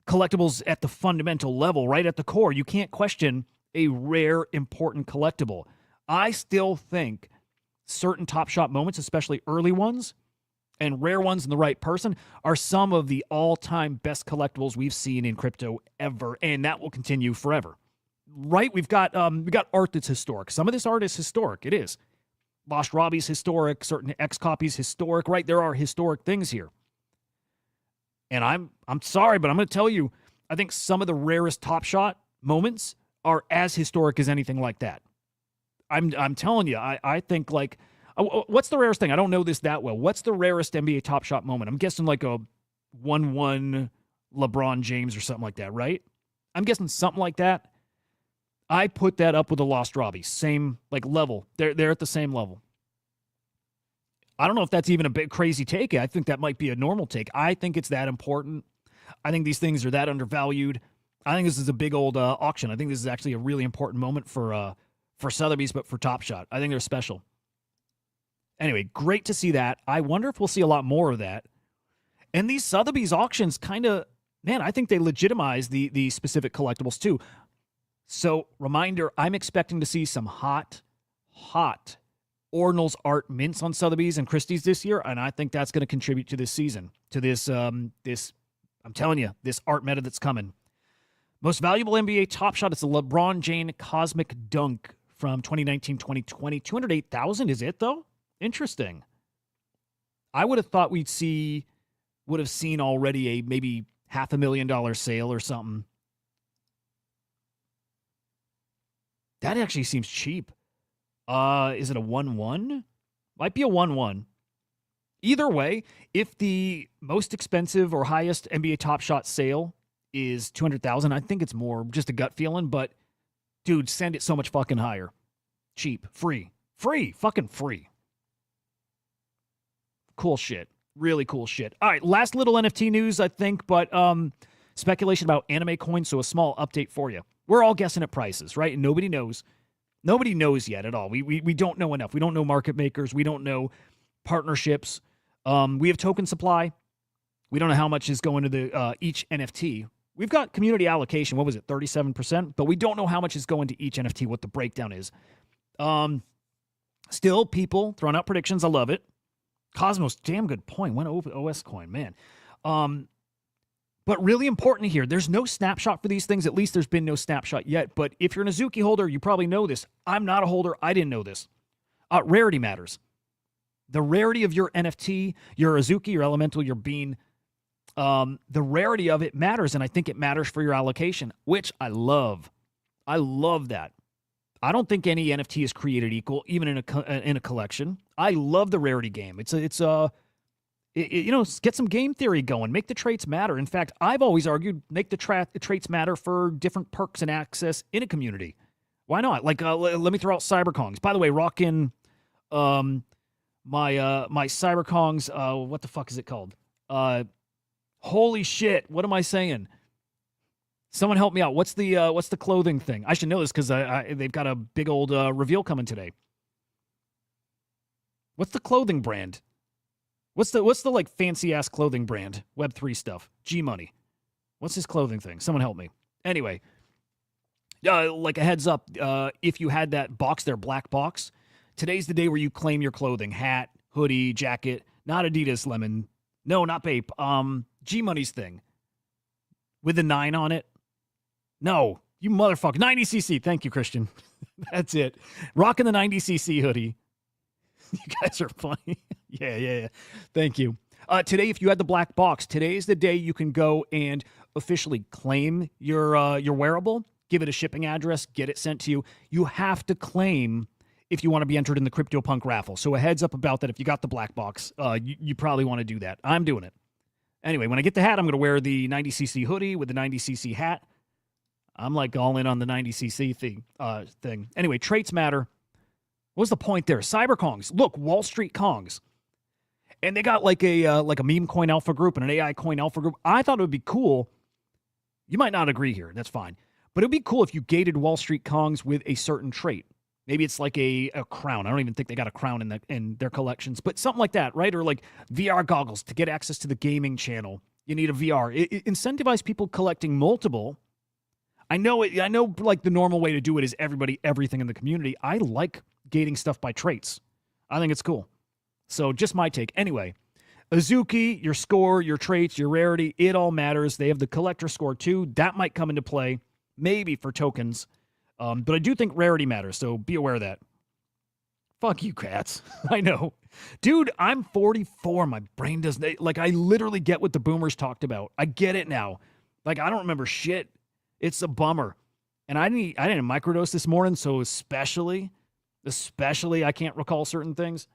B: collectibles at the fundamental level, right at the core. You can't question a rare, important collectible. I still think certain Topshot moments, especially early ones, and rare ones in the right person are some of the all-time best collectibles we've seen in crypto ever, and that will continue forever. Right? We got art that's historic. Some of this art is historic. It is. Lost Robbie's historic, certain X copies historic, right? There are historic things here. And I'm sorry, but I'm going to tell you, I think some of the rarest Topshot moments are as historic as anything like that. I'm telling you, I think like, what's the rarest thing? I don't know this that well. What's the rarest NBA Topshot moment? I'm guessing like a 1-1 LeBron James or something like that, right? I'm guessing something like that. I put that up with the Lost Robbie. Same like level. They're at the same level. I don't know if that's even a big crazy take. I think that might be a normal take. I think it's that important. I think these things are that undervalued. I think this is a big old auction. I think this is actually a really important moment for Sothebys, but for Topshot. I think they're special. Anyway, great to see that. I wonder if we'll see a lot more of that. And these Sothebys auctions kind of, man, I think they legitimize the specific collectibles too. So, reminder, I'm expecting to see some hot Ordinals art mints on Sothebys and Christie's this year, and I think that's going to contribute to this season, to this, I'm telling you, this art meta that's coming. Most valuable NBA Topshot is the LeBron James Cosmic Dunk from 2019-2020. 208,000 is it, though? Interesting. I would have thought would have seen already a maybe $500,000 sale or something. That actually seems cheap. Is it a 1-1? Might be a 1-1. Either way, if the most expensive or highest NBA Topshot sale is 200,000, I think it's more just a gut feeling, but dude, send it so much fucking higher. Cheap, free, fucking free. Cool shit. Really cool shit. All right, last little NFT news, I think, but speculation about anime coins, so a small update for you. We're all guessing at prices, right? And nobody knows. Nobody knows yet at all. We don't know enough. We don't know market makers. We don't know partnerships. We have token supply. We don't know how much is going to the each NFT. We've got community allocation. What was it, 37%? But we don't know how much is going to each NFT, what the breakdown is. Still, people throwing out predictions. I love it. Cosmos, damn good point. One OS coin, man. But really important here, there's no snapshot for these things. At least there's been no snapshot yet. But if you're an Azuki holder, you probably know this. I'm not a holder. I didn't know this. Rarity matters. The rarity of your NFT, your Azuki, your Elemental, your Bean, the rarity of it matters, and I think it matters for your allocation, which I love. I love that. I don't think any NFT is created equal, even in a collection. I love the rarity game. Get some game theory going. Make the traits matter. In fact, I've always argued make the traits matter for different perks and access in a community. Why not? Like, let me throw out Cyberkongs. By the way, rocking my Cyberkongs. What the fuck is it called? Holy shit! What am I saying? Someone help me out. What's the clothing thing? I should know this because they've got a big old reveal coming today. What's the clothing brand? What's the like fancy ass clothing brand? Web3 stuff. G Money. What's his clothing thing? Someone help me. Anyway, like a heads up, if you had that box there, black box, today's the day where you claim your clothing: hat, hoodie, jacket. Not Adidas, Lemon. No, not Bape. G Money's thing with the 9 on it. No, you motherfucker. 90cc. Thank you, Christian. That's it. Rocking the 90cc hoodie. You guys are funny. Yeah. Thank you. Today, if you had the black box, today is the day you can go and officially claim your wearable, give it a shipping address, get it sent to you. You have to claim if you want to be entered in the CryptoPunk raffle. So a heads up about that. If you got the black box, you probably want to do that. I'm doing it. Anyway, when I get the hat, I'm going to wear the 90cc hoodie with the 90cc hat. I'm like all in on the 90cc thing. Anyway, traits matter. What was the point there? Cyberkongs. Look, Wall Street Kongs. And they got like a meme coin alpha group and an AI coin alpha group. I thought it would be cool. You might not agree here. That's fine. But it would be cool if you gated Wall Street Kongs with a certain trait. Maybe it's like a crown. I don't even think they got a crown in their collections. But something like that, right? Or like VR goggles to get access to the gaming channel. You need a VR. It incentivize people collecting multiple. I know like the normal way to do it is everything in the community. I like gating stuff by traits. I think it's cool. So just my take. Anyway, Azuki, your score, your traits, your rarity, it all matters. They have the collector score too. That might come into play, maybe for tokens. But I do think rarity matters, so be aware of that. Fuck you, cats. I know. Dude, I'm 44. My brain doesn't... Like, I literally get what the boomers talked about. I get it now. Like, I don't remember shit. It's a bummer. And I didn't microdose this morning, so especially, I can't recall certain things.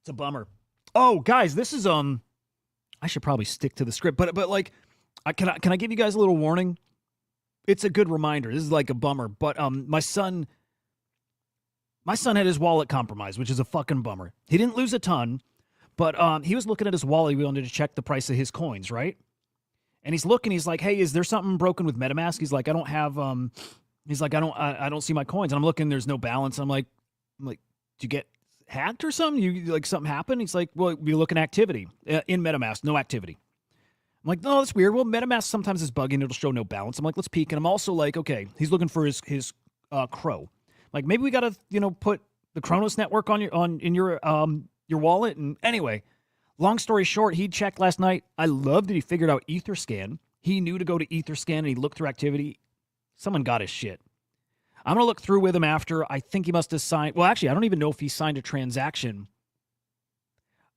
B: It's a bummer. Oh, guys, this is... I should probably stick to the script, but like, can I give you guys a little warning? It's a good reminder. This is like a bummer, but my son had his wallet compromised, which is a fucking bummer. He didn't lose a ton, but he was looking at his wallet. He wanted to check the price of his coins, right? And he's looking. He's like, "Hey, is there something broken with MetaMask?" He's like, "I don't have." He's like, I don't see my coins." And I'm looking. There's no balance. I'm like, "Did you get hacked or something? You like something happened?" He's like, "Well, we look in activity in MetaMask, no activity." I'm like, "No, that's weird." Well, MetaMask sometimes is bugging. It'll show no balance. I'm like, "Let's peek." And I'm also like, "Okay, he's looking for his Crow. Like maybe we gotta put the Kronos network on your wallet." And anyway, long story short, he checked last night. I loved that he figured out Etherscan. He knew to go to Etherscan and he looked through activity. Someone got his shit. I'm gonna look through with him after. I think he must have signed. Well, actually, I don't even know if he signed a transaction.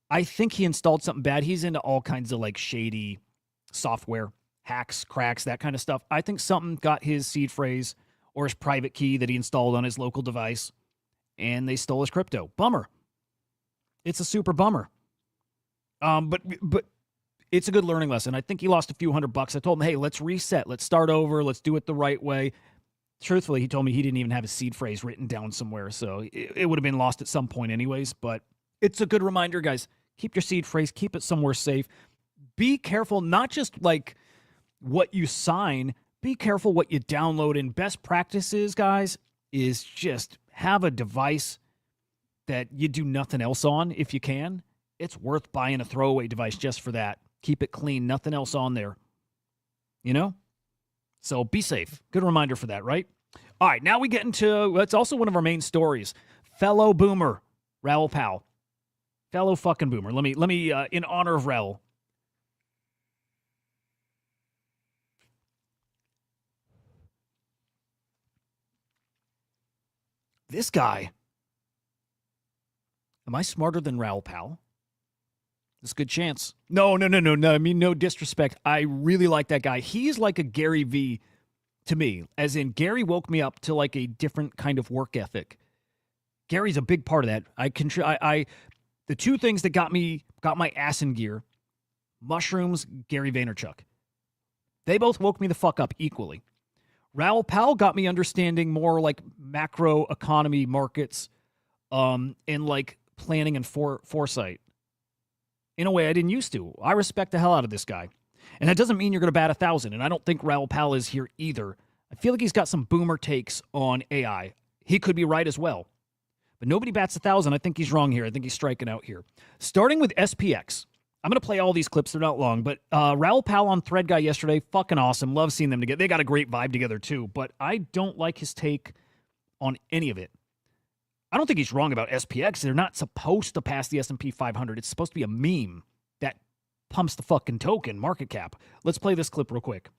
B: I think he installed something bad. He's into all kinds of like shady software, hacks, cracks, that kind of stuff. I think something got his seed phrase or his private key that he installed on his local device, and they stole his crypto. Bummer. It's a super bummer. But it's a good learning lesson. I think he lost a few $100. I told him, "Hey, let's reset. Let's start over. Let's do it the right way." Truthfully, he told me he didn't even have his seed phrase written down somewhere, so it would have been lost at some point anyways. But it's a good reminder, guys. Keep your seed phrase. Keep it somewhere safe. Be careful, not just like what you sign. Be careful what you download. And best practices, guys, is just have a device that you do nothing else on if you can. It's worth buying a throwaway device just for that. Keep it clean. Nothing else on there. So be safe. Good reminder for that, right? All right, now we get into, it's also one of our main stories. Fellow boomer, Raoul Pal. Fellow fucking boomer. Let me in honor of Raoul. This guy. Am I smarter than Raoul Pal? There's a good chance. No. I mean, no disrespect. I really like that guy. He's like a Gary V to me, as in Gary woke me up to like a different kind of work ethic. Gary's a big part of that. The two things that got my ass in gear, mushrooms, Gary Vaynerchuk. They both woke me the fuck up equally. Raoul Pal got me understanding more like macro economy markets, and like planning and foresight in a way I didn't used to. I respect the hell out of this guy. And that doesn't mean you're going to bat 1,000. And I don't think Raoul Pal is here either. I feel like he's got some boomer takes on AI. He could be right as well. But nobody bats 1,000. I think he's wrong here. I think he's striking out here. Starting with SPX. I'm going to play all these clips. They're not long. But Raoul Pal on Threadguy yesterday, fucking awesome. Love seeing them together. They got a great vibe together too. But I don't like his take on any of it. I don't think he's wrong about SPX. They're not supposed to pass the S&P 500. It's supposed to be a meme that pumps the fucking token market cap. Let's play this clip real quick.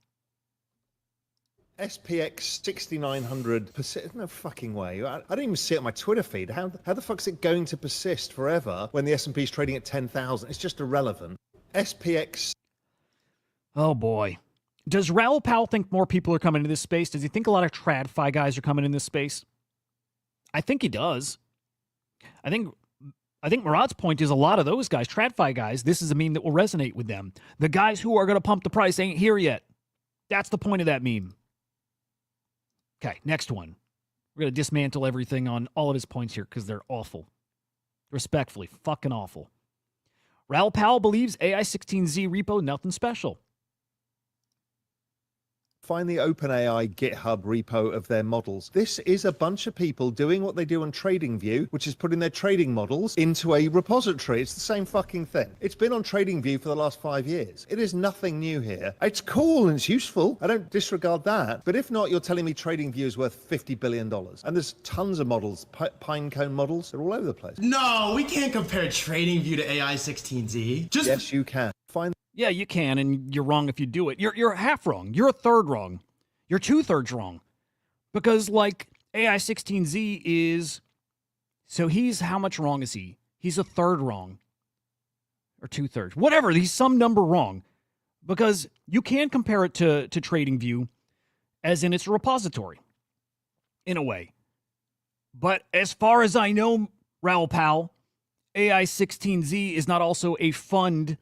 C: SPX 6,900 persist. No fucking way. I don't even see it on my Twitter feed. How the fuck's it going to persist forever when the S&P is trading at 10,000? It's just irrelevant. SPX.
B: Oh boy. Does Raoul Pal think more people are coming into this space? Does he think a lot of TradFi guys are coming in this space? I think he does. I think Murad's point is a lot of those guys, TradFi guys, this is a meme that will resonate with them. The guys who are going to pump the price ain't here yet. That's the point of that meme. Okay, next one. We're going to dismantle everything on all of his points here because they're awful. Respectfully, fucking awful. Raoul Pal believes AI16Z repo, nothing special.
C: Find the OpenAI GitHub repo of their models. This is a bunch of people doing what they do on TradingView, which is putting their trading models into a repository. It's the same fucking thing. It's been on TradingView for the last 5 years. It is nothing new here. It's cool and it's useful. I don't disregard that. But if not, you're telling me TradingView is worth $50 billion. And there's tons of models, pinecone models. They're all over the place.
D: No, we can't compare TradingView to AI16Z.
C: Yes, you can.
B: Yeah, you can, and you're wrong if you do it. You're half wrong. You're a third wrong. You're 2/3 wrong. Because, like, AI16Z is... So he's... How much wrong is he? He's a third wrong. Or 2/3. Whatever, he's some number wrong. Because you can compare it to TradingView as in it's a repository. In a way. But as far as I know, Raoul Pal, AI16Z is not also a fund.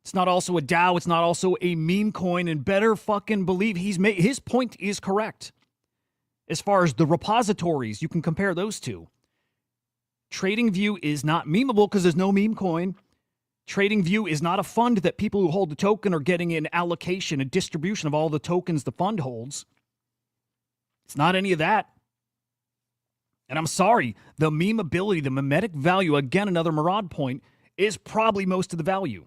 B: It's not also a DAO. It's not also a meme coin. And better fucking believe his point is correct. As far as the repositories, you can compare those two. TradingView is not memeable because there's no meme coin. TradingView is not a fund that people who hold the token are getting an allocation, a distribution of all the tokens the fund holds. It's not any of that. And I'm sorry, the memeability, the memetic value, again, another Murad point, is probably most of the value.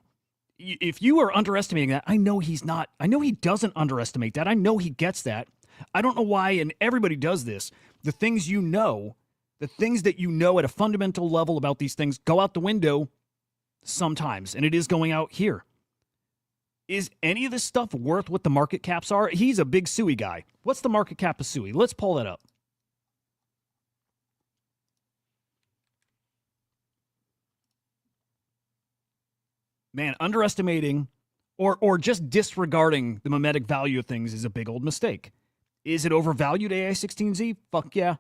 B: If you are underestimating that, I know he's not. I know he doesn't underestimate that. I know he gets that. I don't know why, and everybody does this. The things you know, the things that you know at a fundamental level about these things go out the window sometimes, and it is going out here. Is any of this stuff worth what the market caps are? He's a big Sui guy. What's the market cap of Sui? Let's pull that up. Man, underestimating or just disregarding the memetic value of things is a big old mistake. Is it overvalued, AI16Z? Fuck yeah.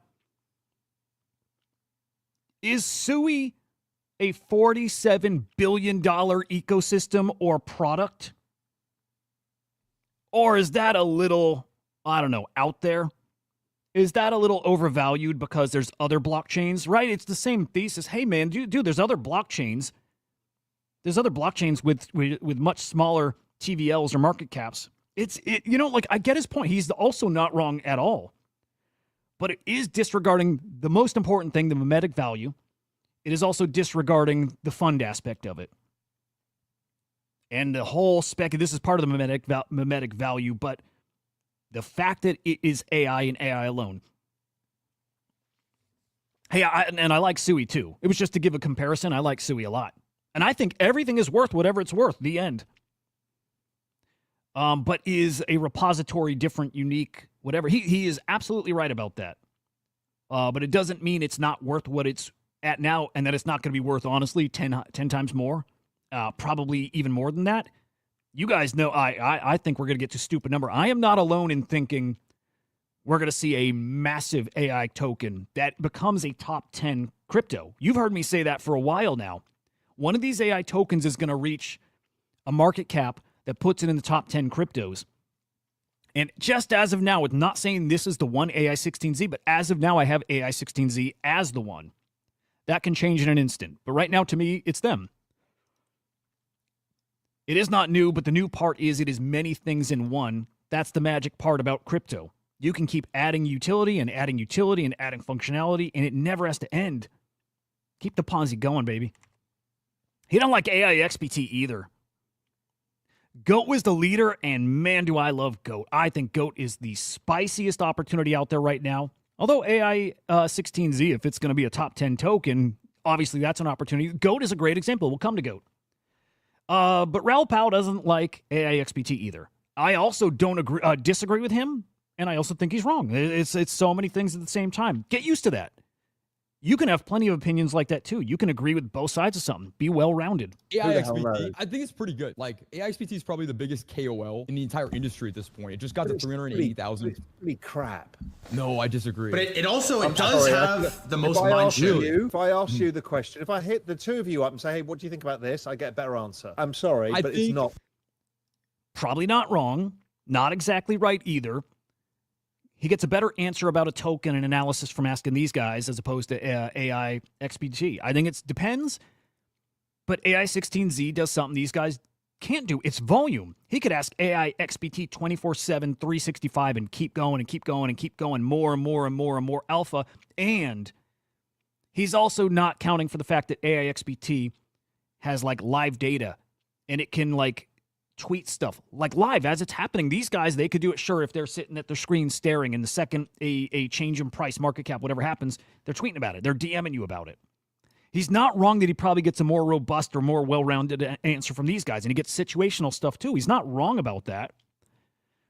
B: Is Sui a $47 billion ecosystem or product? Or is that a little, I don't know, out there? Is that a little overvalued because there's other blockchains? Right? It's the same thesis. Hey, man, dude, there's other blockchains. There's other blockchains with much smaller TVLs or market caps. You know, like, I get his point. He's also not wrong at all. But it is disregarding the most important thing, the memetic value. It is also disregarding the fund aspect of it. And the whole this is part of the memetic value, but the fact that it is AI and AI alone. Hey, I like Sui too. It was just to give a comparison. I like Sui a lot. And I think everything is worth whatever it's worth, the end. But is a repository different, unique, whatever? He is absolutely right about that. But it doesn't mean it's not worth what it's at now and that it's not going to be worth, honestly, 10 times more. Probably even more than that. You guys know I think we're going to get to a stupid number. I am not alone in thinking we're going to see a massive AI token that becomes a top 10 crypto. You've heard me say that for a while now. One of these AI tokens is going to reach a market cap that puts it in the top 10 cryptos. And just as of now, it's not saying this is the one AI16Z, but as of now, I have AI16Z as the one. That can change in an instant. But right now, to me, it's them. It is not new, but the new part is it is many things in one. That's the magic part about crypto. You can keep adding utility and adding utility and adding functionality, and it never has to end. Keep the Ponzi going, baby. He don't like AI XBT either. GOAT was the leader, and man, do I love GOAT. I think GOAT is the spiciest opportunity out there right now. Although AI16Z, if it's going to be a top 10 token, obviously that's an opportunity. GOAT is a great example. We'll come to GOAT. But Raoul Pal doesn't like AI XBT either. I also don't disagree with him, and I also think he's wrong. It's so many things at the same time. Get used to that. You can have plenty of opinions like that too. You can agree with both sides of something. Be well-rounded.
E: AI XBT, I think it's pretty good. Like, AI XBT is probably the biggest KOL in the entire industry at this point. It just got to 380,000.
C: It's pretty crap.
E: No, I disagree.
D: But it also does have the most mind share.
C: If I ask you the question, if I hit the two of you up and say, hey, what do you think about this? I get a better answer. I'm sorry, but it's not.
B: Probably not wrong. Not exactly right either. He gets a better answer about a token and analysis from asking these guys as opposed to AI XBT. I think it depends, but AI16Z does something these guys can't do. It's volume. He could ask AI XBT 24/7, 365 and keep going and keep going and keep going more and more and more and more alpha. And he's also not counting for the fact that AI XBT has like live data and it can like tweet stuff like live as it's happening. These guys, they could do it, sure, if they're sitting at their screen staring, and the second a change in price, market cap, whatever happens, they're tweeting about it. They're DMing you about it. He's not wrong that he probably gets a more robust or more well-rounded answer from these guys, and he gets situational stuff too. He's not wrong about that.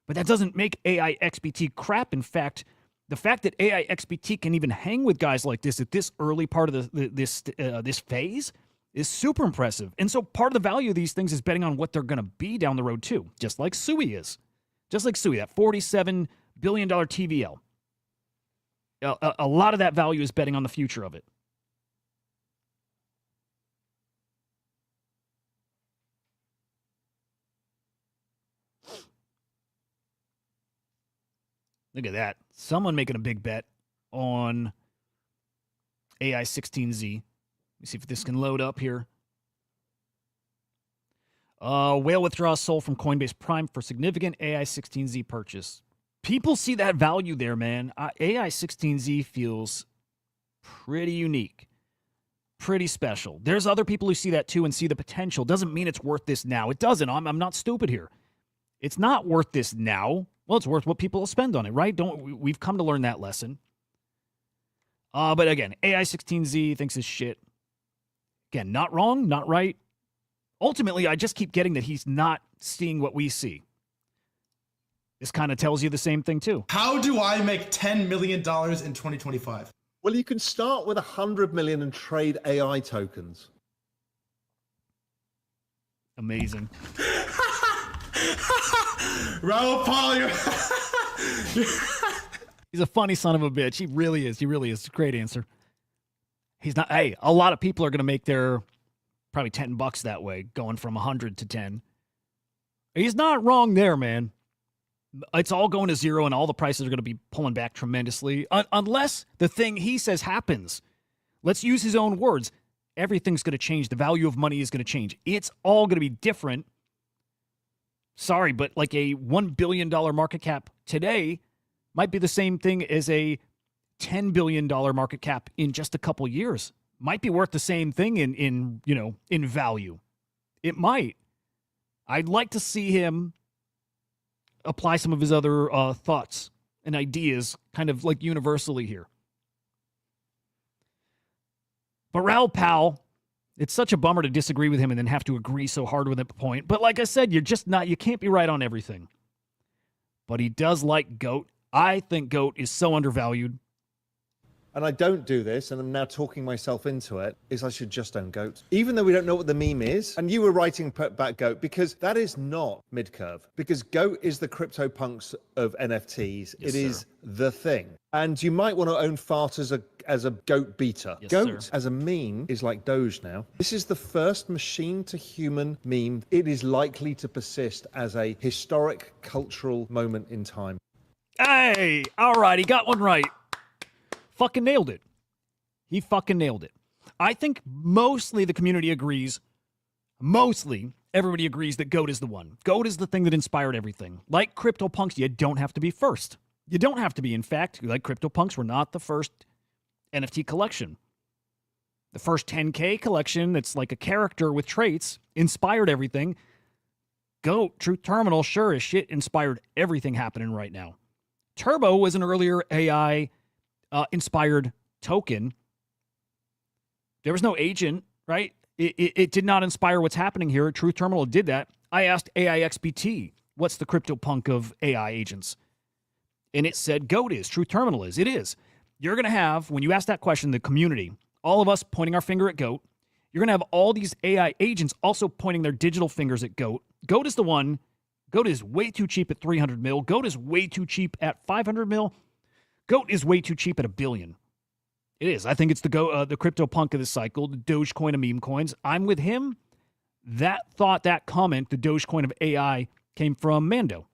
B: But that doesn't make AI XBT crap. In fact, the fact that AI XBT can even hang with guys like this at this early part of this phase is super impressive. And so part of the value of these things is betting on what they're going to be down the road too, just like Sui is. Just like Sui, that $47 billion TVL. A lot of that value is betting on the future of it. Look at that. Someone making a big bet on AI 16Z. Let me see if this can load up here. Whale withdraws sold from Coinbase Prime for significant AI 16Z purchase. People see that value there, man. AI 16Z feels pretty unique, pretty special. There's other people who see that too and see the potential. Doesn't mean it's worth this now. It doesn't. I'm not stupid here. It's not worth this now. Well, it's worth what people will spend on it, right? We've come to learn that lesson. But again, AI 16Z thinks is shit. Again, not wrong, not right. Ultimately, I just keep getting that he's not seeing what we see. This kind of tells you the same thing too.
D: How do I make $10 million in 2025?
C: Well, you can start with 100 million and trade AI tokens.
B: Amazing.
D: Raoul Paul,
B: He's a funny son of a bitch. He really is. He really is. Great answer. He's not. Hey, a lot of people are going to make their probably $10 that way, going from 100 to 10. He's not wrong there, man. It's all going to zero, and all the prices are going to be pulling back tremendously, unless the thing he says happens. Let's use his own words. Everything's going to change. The value of money is going to change. It's all going to be different. Sorry, but like a $1 billion market cap today might be the same thing as a $10 billion market cap in just a couple years. Might be worth the same thing in value. It might. I'd like to see him apply some of his other thoughts and ideas kind of like universally here. But Raoul Pal, it's such a bummer to disagree with him and then have to agree so hard with him at the point. But like I said, you can't be right on everything. But he does like GOAT. I think GOAT is so undervalued.
C: And I don't do this, and I'm now talking myself into it, is I should just own GOAT. Even though we don't know what the meme is, and you were writing back GOAT, because that is not mid-curve. Because GOAT is the Cryptopunks of NFTs.
B: Yes,
C: it is the thing. And you might want to own Fart as a GOAT beta.
B: Yes,
C: GOAT
B: sir.
C: as a meme is like Doge now. This is the first machine-to-human meme. It is likely to persist as a historic cultural moment in time.
B: Hey, all right, he got one right. Fucking nailed it. He fucking nailed it. I think mostly the community agrees. Mostly everybody agrees that GOAT is the one. GOAT is the thing that inspired everything. Like CryptoPunks, you don't have to be first. You don't have to be. In fact, like CryptoPunks, we're not the first NFT collection. The first 10K collection that's like a character with traits inspired everything. GOAT, Truth Terminal, sure as shit, inspired everything happening right now. Turbo was an earlier AI inspired token. There was no agent, right? It did not inspire what's happening here. Truth Terminal did that. I asked AIXBT, what's the CryptoPunk of AI agents? And it said GOAT is, Truth Terminal is. It is. You're going to have, when you ask that question, the community, all of us pointing our finger at GOAT. You're going to have all these AI agents also pointing their digital fingers at GOAT. GOAT is the one. GOAT is way too cheap at 300 mil. GOAT is way too cheap at 500 mil. GOAT is way too cheap at $1 billion. It is. I think it's the CryptoPunk of the cycle, the Dogecoin of meme coins. I'm with him. That thought, that comment, the Dogecoin of AI, came from Mando,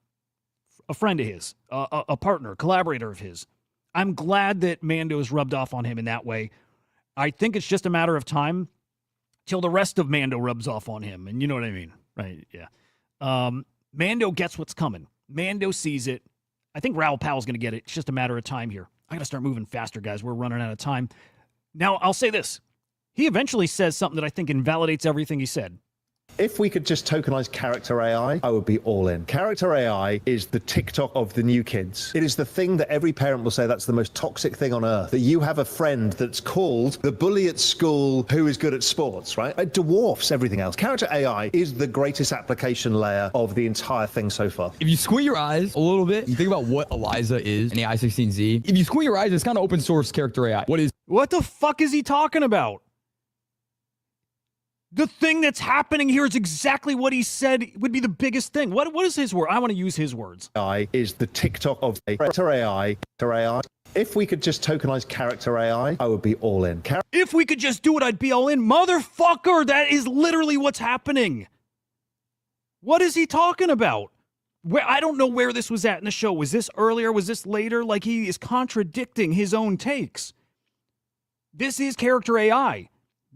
B: a friend of his, a partner, collaborator of his. I'm glad that Mando has rubbed off on him in that way. I think it's just a matter of time till the rest of Mando rubs off on him. And you know what I mean, Right, yeah. Mando gets what's coming. Mando sees it. I think Raoul Powell's going to get it. It's just a matter of time here. I got to start moving faster, guys. We're running out of time. Now, I'll say this. He eventually says something that I think invalidates everything he said.
C: If we could just tokenize character AI, I would be all in. Character AI is the TikTok of the new kids. It is the thing that every parent will say that's the most toxic thing on earth. That you have a friend that's called the bully at school who is good at sports, right? It dwarfs everything else. Character AI is the greatest application layer of the entire thing so far.
E: If you squint your eyes a little bit, you think about what Eliza is in AI16Z. If you squint your eyes, it's kind of open source character AI.
B: What the fuck is he talking about? The thing that's happening here is exactly what he said would be the biggest thing. What is his word? I want to use his words.
C: AI is the TikTok of character AI. If we could just tokenize character AI, I would be all in.
B: If we could just do it, I'd be all in. Motherfucker, that is literally what's happening. What is he talking about? I don't know where this was at in the show. Was this earlier? Was this later? Like, he is contradicting his own takes. This is character AI.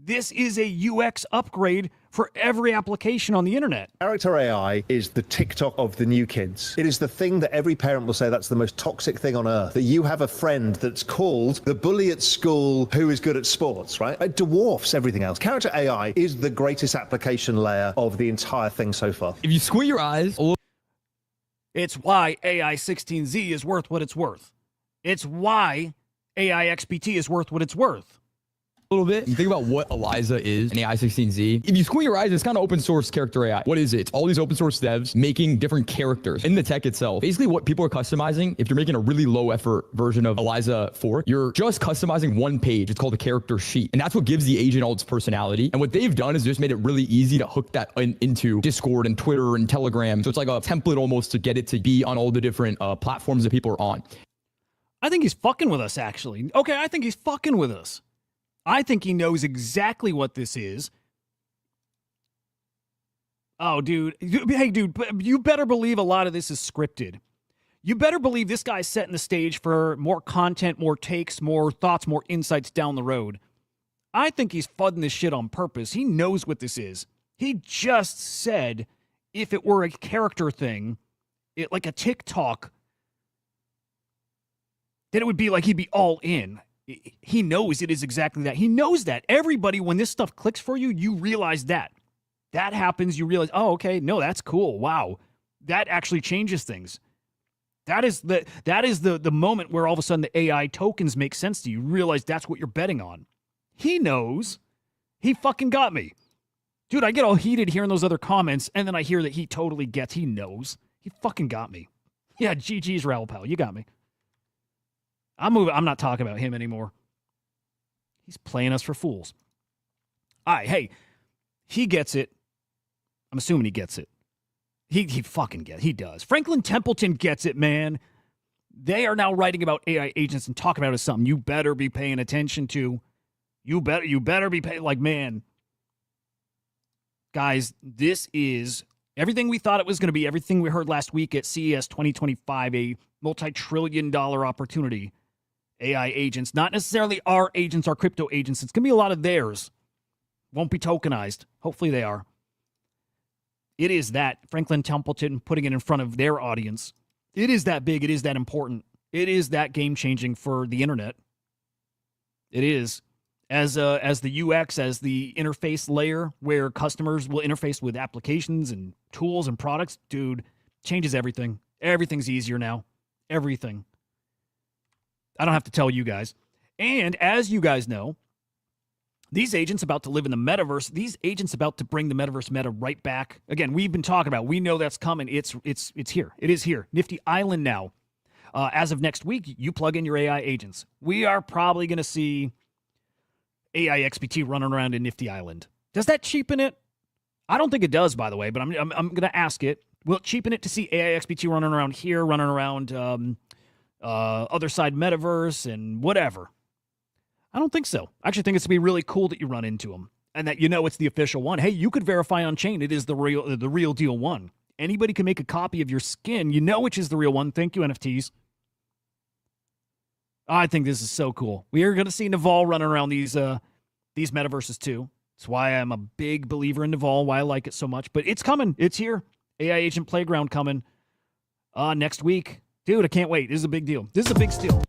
B: This is a UX upgrade for every application on the internet.
C: Character AI is the TikTok of the new kids. It is the thing that every parent will say that's the most toxic thing on earth. That you have a friend that's called the bully at school who is good at sports, right? It dwarfs everything else. Character AI is the greatest application layer of the entire thing so far.
E: If you squint your eyes,
B: it's why AI16Z is worth what it's worth. It's why AI-XPT is worth what it's worth.
E: Little bit. You think about what Eliza is in AI16Z. If you squint your eyes, it's kind of open source character AI. What is it? It's all these open source devs making different characters in the tech itself. Basically, what people are customizing, if you're making a really low effort version of Eliza 4, you're just customizing one page. It's called a character sheet. And that's what gives the agent all its personality. And what they've done is just made it really easy to hook that into Discord and Twitter and Telegram. So it's like a template almost to get it to be on all the different platforms that people are on.
B: I think he's fucking with us, actually. Okay, I think he's fucking with us. I think he knows exactly what this is. Oh, dude. Hey, dude, you better believe a lot of this is scripted. You better believe this guy's setting the stage for more content, more takes, more thoughts, more insights down the road. I think he's fudding this shit on purpose. He knows what this is. He just said if it were a character thing, like a TikTok, then it would be like he'd be all in. He knows it is exactly that. He knows that. Everybody, when this stuff clicks for you, you realize that. That happens, you realize, oh, okay, no, that's cool. Wow. That actually changes things. That is the moment where all of a sudden the AI tokens make sense to you. You realize that's what you're betting on. He knows. He fucking got me. Dude, I get all heated hearing those other comments, and then I hear that he totally gets. He knows. He fucking got me. Yeah, GG's Raoul Powell. You got me. I'm not talking about him anymore. He's playing us for fools. All right, hey, he gets it. I'm assuming he gets it. He fucking gets it. He does. Franklin Templeton gets it, man. They are now writing about AI agents and talking about it as something you better be paying attention to. You better be paying, like, man. Guys, this is everything we thought it was going to be, everything we heard last week at CES 2025, a multi-trillion-dollar opportunity. AI agents, not necessarily our agents, our crypto agents. It's going to be a lot of theirs. Won't be tokenized. Hopefully they are. It is that. Franklin Templeton putting it in front of their audience. It is that big. It is that important. It is that game-changing for the internet. It is. As the UX, as the interface layer where customers will interface with applications and tools and products, dude, changes everything. Everything's easier now. Everything. I don't have to tell you guys. And as you guys know, these agents about to live in the metaverse, these agents about to bring the metaverse meta right back. Again, we've been talking about, we know that's coming. It's here. It is here. Nifty Island now. As of next week, you plug in your AI agents. We are probably going to see AI XPT running around in Nifty Island. Does that cheapen it? I don't think it does, by the way, but I'm going to ask it. Will it cheapen it to see AI XPT running around here, running around other side metaverse and whatever? I don't think so. I actually think it's going to be really cool that you run into them and that you know it's the official one. Hey, you could verify on chain. It is the real deal one. Anybody can make a copy of your skin. You know which is the real one. Thank you, NFTs. I think this is so cool. We are going to see Naval running around these metaverses too. That's why I'm a big believer in Naval, why I like it so much. But it's coming. It's here. AI Agent Playground coming next week. Dude, I can't wait. This is a big deal. This is a big deal.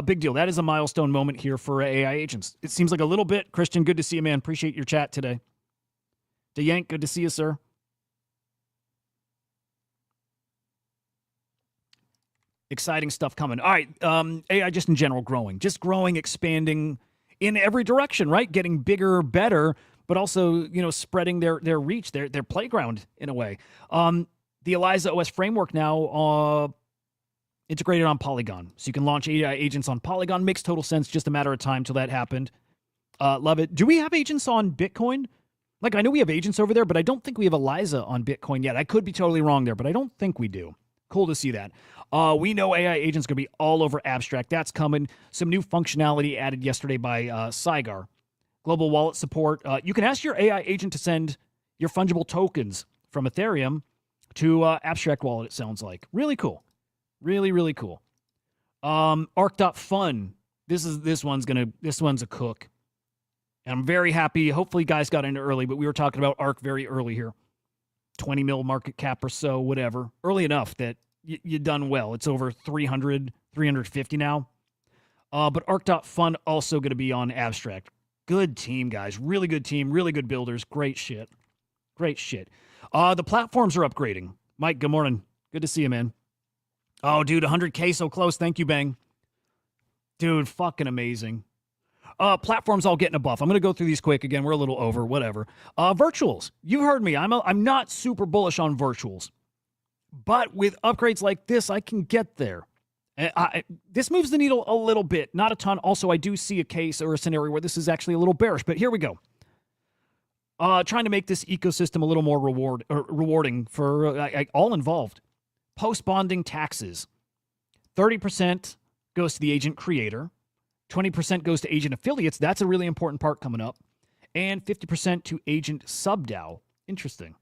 B: Big deal. That is a milestone moment here for AI agents. It seems like a little bit. Christian, good to see you, man. Appreciate your chat today. DeYank, good to see you, sir. Exciting stuff coming. All right, AI just in general growing. Just growing, expanding in every direction, right? Getting bigger, better, but also, spreading their reach, their playground in a way. The Eliza OS framework now integrated on Polgyon. So you can launch AI agents on Polgyon. Makes total sense. Just a matter of time till that happened. Love it. Do we have agents on Bitcoin? Like, I know we have agents over there, but I don't think we have Eliza on Bitcoin yet. I could be totally wrong there, but I don't think we do. Cool to see that. We know AI agents going to be all over Abstract. That's coming. Some new functionality added yesterday by Saigar. Global wallet support. You can ask your AI agent to send your fungible tokens from Ethereum to Abstract Wallet, it sounds like. Really cool. Really, really cool. Arc.fun. This one's a cook. And I'm very happy. Hopefully, you guys got in early, but we were talking about Arc very early here. 20 mil market cap or so, whatever. Early enough that you done well. It's over 300, 350 now. But Arc.fun also going to be on Abstract. Good team, guys. Really good team. Really good builders. Great shit. Great shit. The platforms are upgrading. Mike, good morning. Good to see you, man. Oh, dude, 100K so close. Thank you, Bang. Dude, fucking amazing. Platforms all getting a buff. I'm going to go through these quick. Again, we're a little over, whatever. Virtuals. You've heard me. I'm not super bullish on virtuals. But with upgrades like this, I can get there. This moves the needle a little bit. Not a ton. Also, I do see a case or a scenario where this is actually a little bearish. But here we go. Trying to make this ecosystem a little more rewarding for all involved. Post-bonding taxes. 30% goes to the agent creator. 20% goes to agent affiliates. That's a really important part coming up. And 50% to agent sub-DAO. Interesting.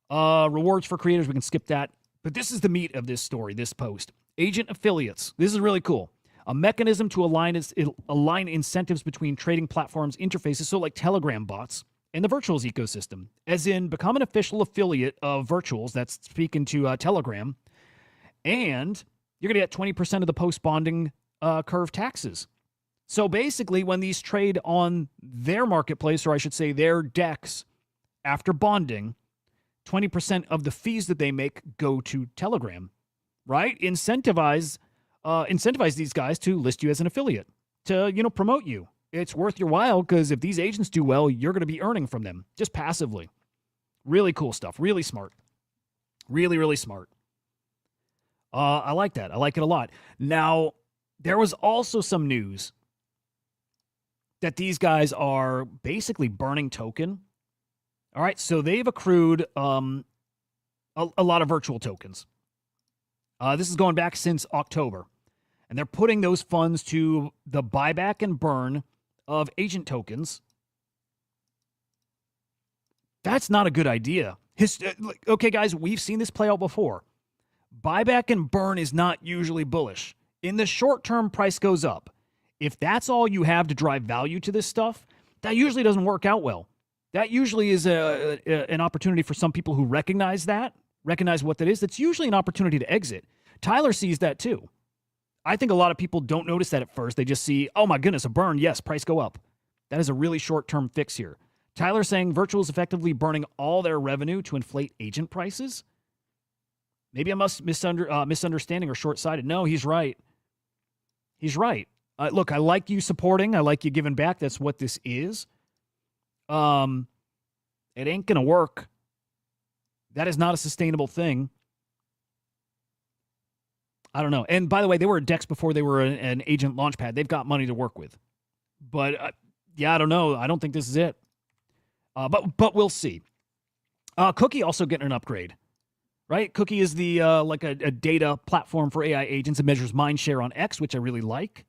B: Rewards for creators. We can skip that. But this is the meat of this story, this post. Agent affiliates. This is really cool. A mechanism to align incentives between trading platforms interfaces, so like Telegram bots, and the Virtuals ecosystem. As in, become an official affiliate of Virtuals. That's speaking to Telegram. And you're going to get 20% of the post-bonding curve taxes. So basically, when these trade on their marketplace, or I should say their DEX, after bonding, 20% of the fees that they make go to Telegram, right? Incentivize these guys to list you as an affiliate, to, promote you. It's worth your while because if these agents do well, you're going to be earning from them just passively. Really cool stuff. Really smart. Really, really smart. I like that. I like it a lot. Now, there was also some news that these guys are basically burning token. All right, so they've accrued a lot of virtual tokens. This is going back since October. And they're putting those funds to the buyback and burn of agent tokens. That's not a good idea. Okay, guys, we've seen this play out before. Buyback and burn is not usually bullish. In the short term, price goes up. If that's all you have to drive value to this stuff, that usually doesn't work out well. That usually is an opportunity for some people who recognize what that is. That's usually an opportunity to exit. Tyler sees that too. I think a lot of people don't notice that at first. They just see, oh my goodness, a burn. Yes, price go up. That is a really short-term fix here. Tyler saying Virtual is effectively burning all their revenue to inflate agent prices. Maybe I'm misunderstanding or short-sighted. No, he's right. He's right. Look, I like you supporting. I like you giving back. That's what this is. It ain't going to work. That is not a sustainable thing. I don't know. And by the way, they were a DEX before they were an agent launchpad. They've got money to work with. But yeah, I don't know. I don't think this is it. But we'll see. Cookie also getting an upgrade, right? Cookie is the like a data platform for AI agents. It measures mind share on X, which I really like,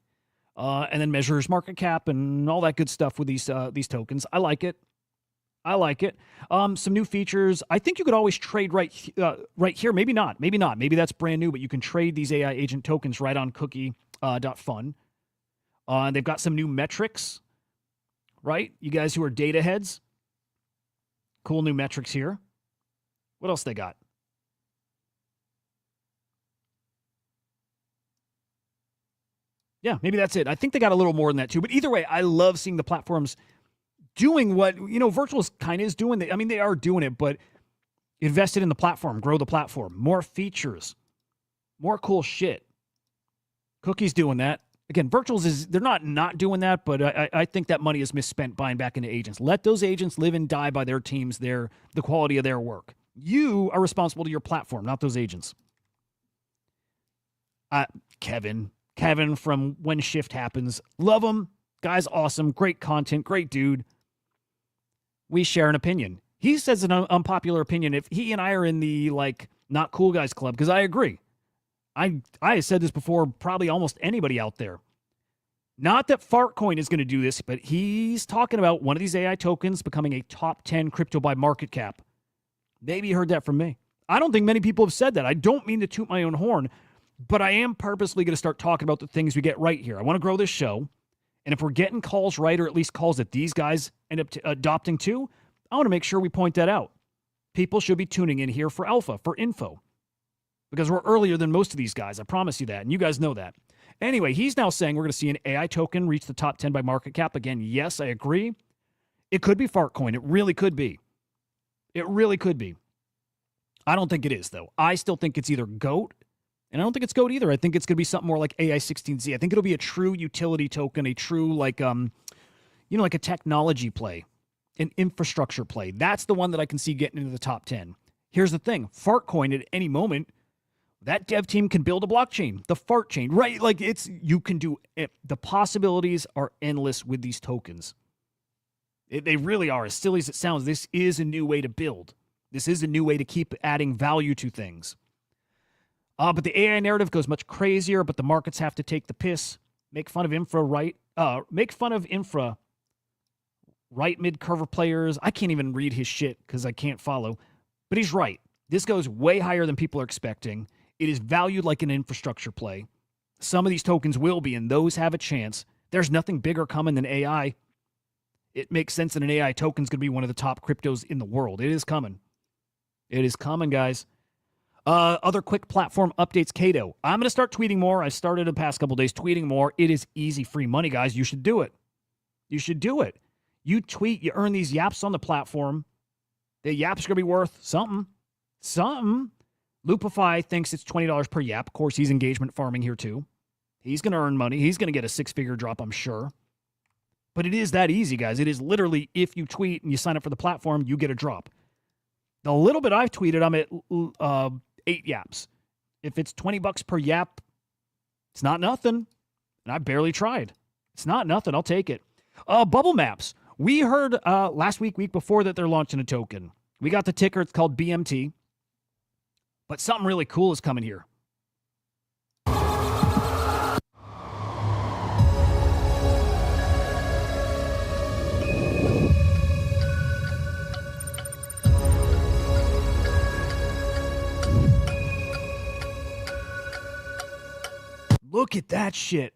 B: and then measures market cap and all that good stuff with these tokens. I like it. I like it. Some new features. I think you could always trade right here. Maybe not. Maybe not. Maybe that's brand new, but you can trade these AI agent tokens right on cookie.fun. They've got some new metrics, right? You guys who are data heads. Cool new metrics here. What else they got? Yeah, maybe that's it. I think they got a little more than that too. But either way, I love seeing the platforms doing what, Virtuals kind of is doing. I mean, they are doing it, but invested in the platform, grow the platform, more features, more cool shit. Cookie's doing that. Again, Virtuals they're not doing that, but I think that money is misspent buying back into agents. Let those agents live and die by their teams, the quality of their work. You are responsible to your platform, not those agents. Kevin from When Shift Happens. Love him. Guy's awesome. Great content. Great dude. We share an opinion. He says an unpopular opinion if he and I are in the, not cool guys club, because I agree. I said this before, probably almost anybody out there. Not that Fartcoin is going to do this, but he's talking about one of these AI tokens becoming a top 10 crypto by market cap. Maybe you heard that from me. I don't think many people have said that. I don't mean to toot my own horn, but I am purposely going to start talking about the things we get right here. I want to grow this show. And if we're getting calls right, or at least calls that these guys end up adopting too, I want to make sure we point that out. People should be tuning in here for alpha, for info. Because we're earlier than most of these guys. I promise you that. And you guys know that. Anyway, he's now saying we're going to see an AI token reach the top 10 by market cap. Again, yes, I agree. It could be Fartcoin. It really could be. It really could be. I don't think it is, though. I still think it's either GOAT, and I don't think it's GOAT either. I think it's going to be something more like AI16Z. I think it'll be a true utility token, a true, like a technology play, an infrastructure play. That's the one that I can see getting into the top 10. Here's the thing. Fartcoin at any moment, that dev team can build a blockchain, the fart chain, right? Like you can do it. The possibilities are endless with these tokens. They really are. As silly as it sounds, this is a new way to build. This is a new way to keep adding value to things. But the AI narrative goes much crazier, but the markets have to take the piss, make fun of infra right mid-curve players. I can't even read his shit because I can't follow. But he's right. This goes way higher than people are expecting. It is valued like an infrastructure play. Some of these tokens will be, and those have a chance. There's nothing bigger coming than AI. It makes sense that an AI token is going to be one of the top cryptos in the world. It is coming. It is coming, guys. Other quick platform updates, Kato. I'm going to start tweeting more. I started the past couple days tweeting more. It is easy, free money, guys. You should do it. You should do it. You tweet, you earn these YAPS on the platform. The YAPS are going to be worth something. Something. Loopify thinks it's $20 per YAP. Of course, he's engagement farming here too. He's going to earn money. He's going to get a six-figure drop, I'm sure. But it is that easy, guys. It is literally, if you tweet and you sign up for the platform, you get a drop. The little bit I've tweeted, I'm at 8 YAPs. If it's $20 per YAP, it's not nothing. And I barely tried. It's not nothing. I'll take it. Bubblemaps. We heard last week before that they're launching a token. We got the ticker. It's called BMT. But something really cool is coming here. Look at that shit.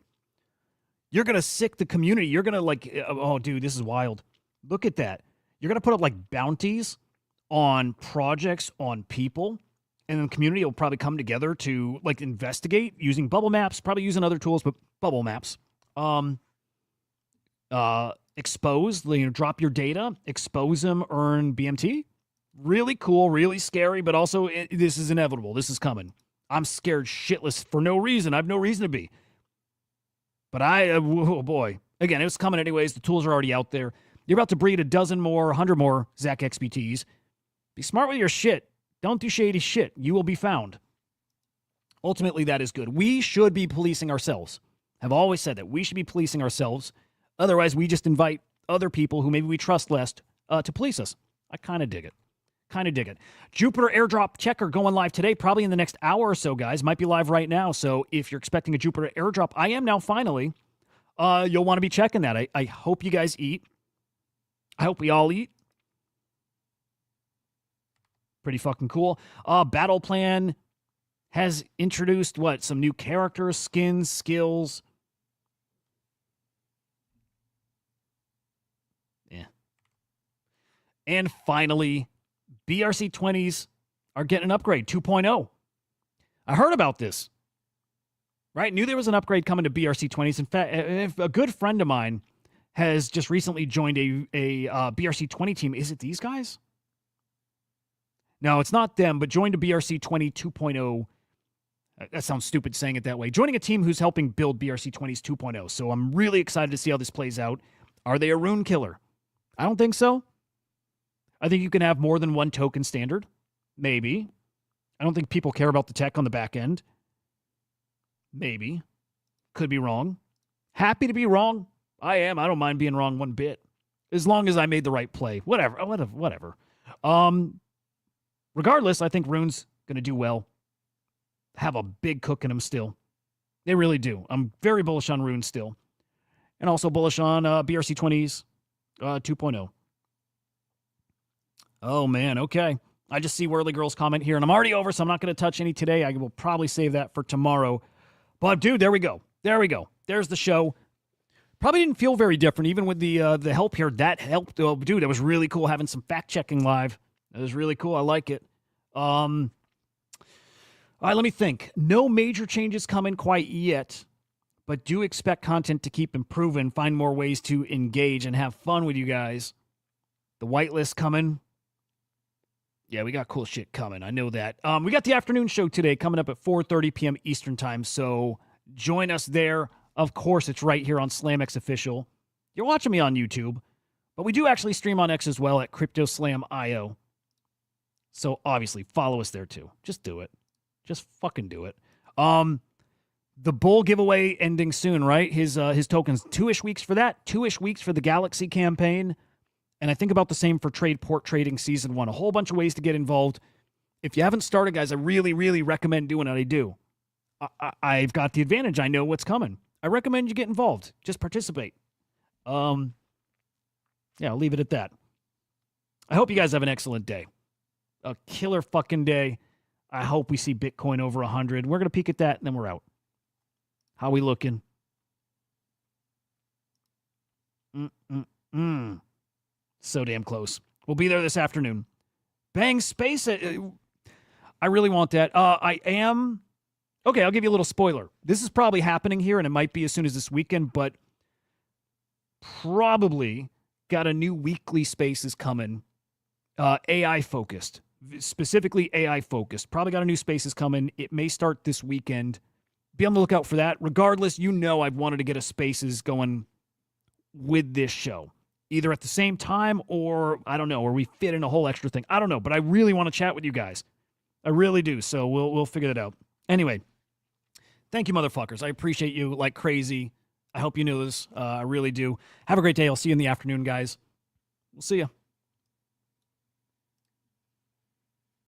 B: You're going to sick the community. You're going to oh, dude, this is wild. Look at that. You're going to put up bounties on projects, on people, and then the community will probably come together to investigate using Bubblemaps, probably using other tools, but Bubblemaps. Expose, drop your data, expose them, earn BMT. Really cool, really scary, but also this is inevitable. This is coming. I'm scared shitless for no reason. I have no reason to be. But oh boy. Again, it was coming anyways. The tools are already out there. You're about to breed a dozen more, 100 more Zach XBTs. Be smart with your shit. Don't do shady shit. You will be found. Ultimately, that is good. We should be policing ourselves. I've always said that. We should be policing ourselves. Otherwise, we just invite other people who maybe we trust less to police us. I kind of dig it. Jupiter airdrop checker going live today, probably in the next hour or so, guys. Might be live right now. So if you're expecting a Jupiter airdrop, I am now finally. You'll want to be checking that. I hope you guys eat. I hope we all eat. Pretty fucking cool. Battle Plan has introduced some new characters, skins, skills. And finally, BRC20s are getting an upgrade, 2.0. I heard about this. Right? Knew there was an upgrade coming to BRC20s. In fact, if a good friend of mine has just recently joined a BRC20 team. Is it these guys? No, it's not them, but joined a BRC20 2.0. That sounds stupid saying it that way. Joining a team who's helping build BRC20s 2.0. So I'm really excited to see how this plays out. Are they a rune killer? I don't think so. I think you can have more than one token standard. Maybe. I don't think people care about the tech on the back end. Maybe. Could be wrong. Happy to be wrong. I am. I don't mind being wrong one bit. As long as I made the right play. Whatever. Regardless, I think Rune's going to do well. Have a big cook in them still. They really do. I'm very bullish on Rune still. And also bullish on BRC20s 2.0. Oh, man. Okay. I just see Whirly Girl's comment here, and I'm already over, so I'm not going to touch any today. I will probably save that for tomorrow. But, dude, there we go. There's the show. Probably didn't feel very different, even with the help here. That helped. Oh, dude, it was really cool having some fact-checking live. It was really cool. I like it. All right, let me think. No major changes coming quite yet, but do expect content to keep improving, find more ways to engage and have fun with you guys. The whitelist coming. Yeah, we got cool shit coming. I know that. We got the afternoon show today coming up at 4:30 p.m. Eastern time, so join us there. Of course, it's right here on SlamX Official. You're watching me on YouTube, but we do actually stream on X as well at CryptoSlam.io. So obviously, follow us there too. Just do it. Just fucking do it. The Bull giveaway ending soon, right? His tokens, 2-ish weeks for that. 2-ish weeks for the Galaxy campaign. And I think about the same for Port Trading Season 1. A whole bunch of ways to get involved. If you haven't started, guys, I really, really recommend doing what I do. I've got the advantage. I know what's coming. I recommend you get involved. Just participate. Yeah, I'll leave it at that. I hope you guys have an excellent day. A killer fucking day. I hope we see Bitcoin over 100. We're going to peek at that, and then we're out. How we looking? So damn close. We'll be there this afternoon. Bang Space. I really want that. I am... Okay, I'll give you a little spoiler. This is probably happening here, and it might be as soon as this weekend, but probably got a new weekly Spaces coming. AI-focused. Specifically AI-focused. Probably got a new Spaces coming. It may start this weekend. Be on the lookout for that. Regardless, you know I've wanted to get a Spaces going with this show. Either at the same time or, I don't know, or we fit in a whole extra thing. I don't know, but I really want to chat with you guys. I really do, so we'll figure that out. Anyway, thank you, motherfuckers. I appreciate you like crazy. I hope you knew this. I really do. Have a great day. I'll see you in the afternoon, guys. We'll see you.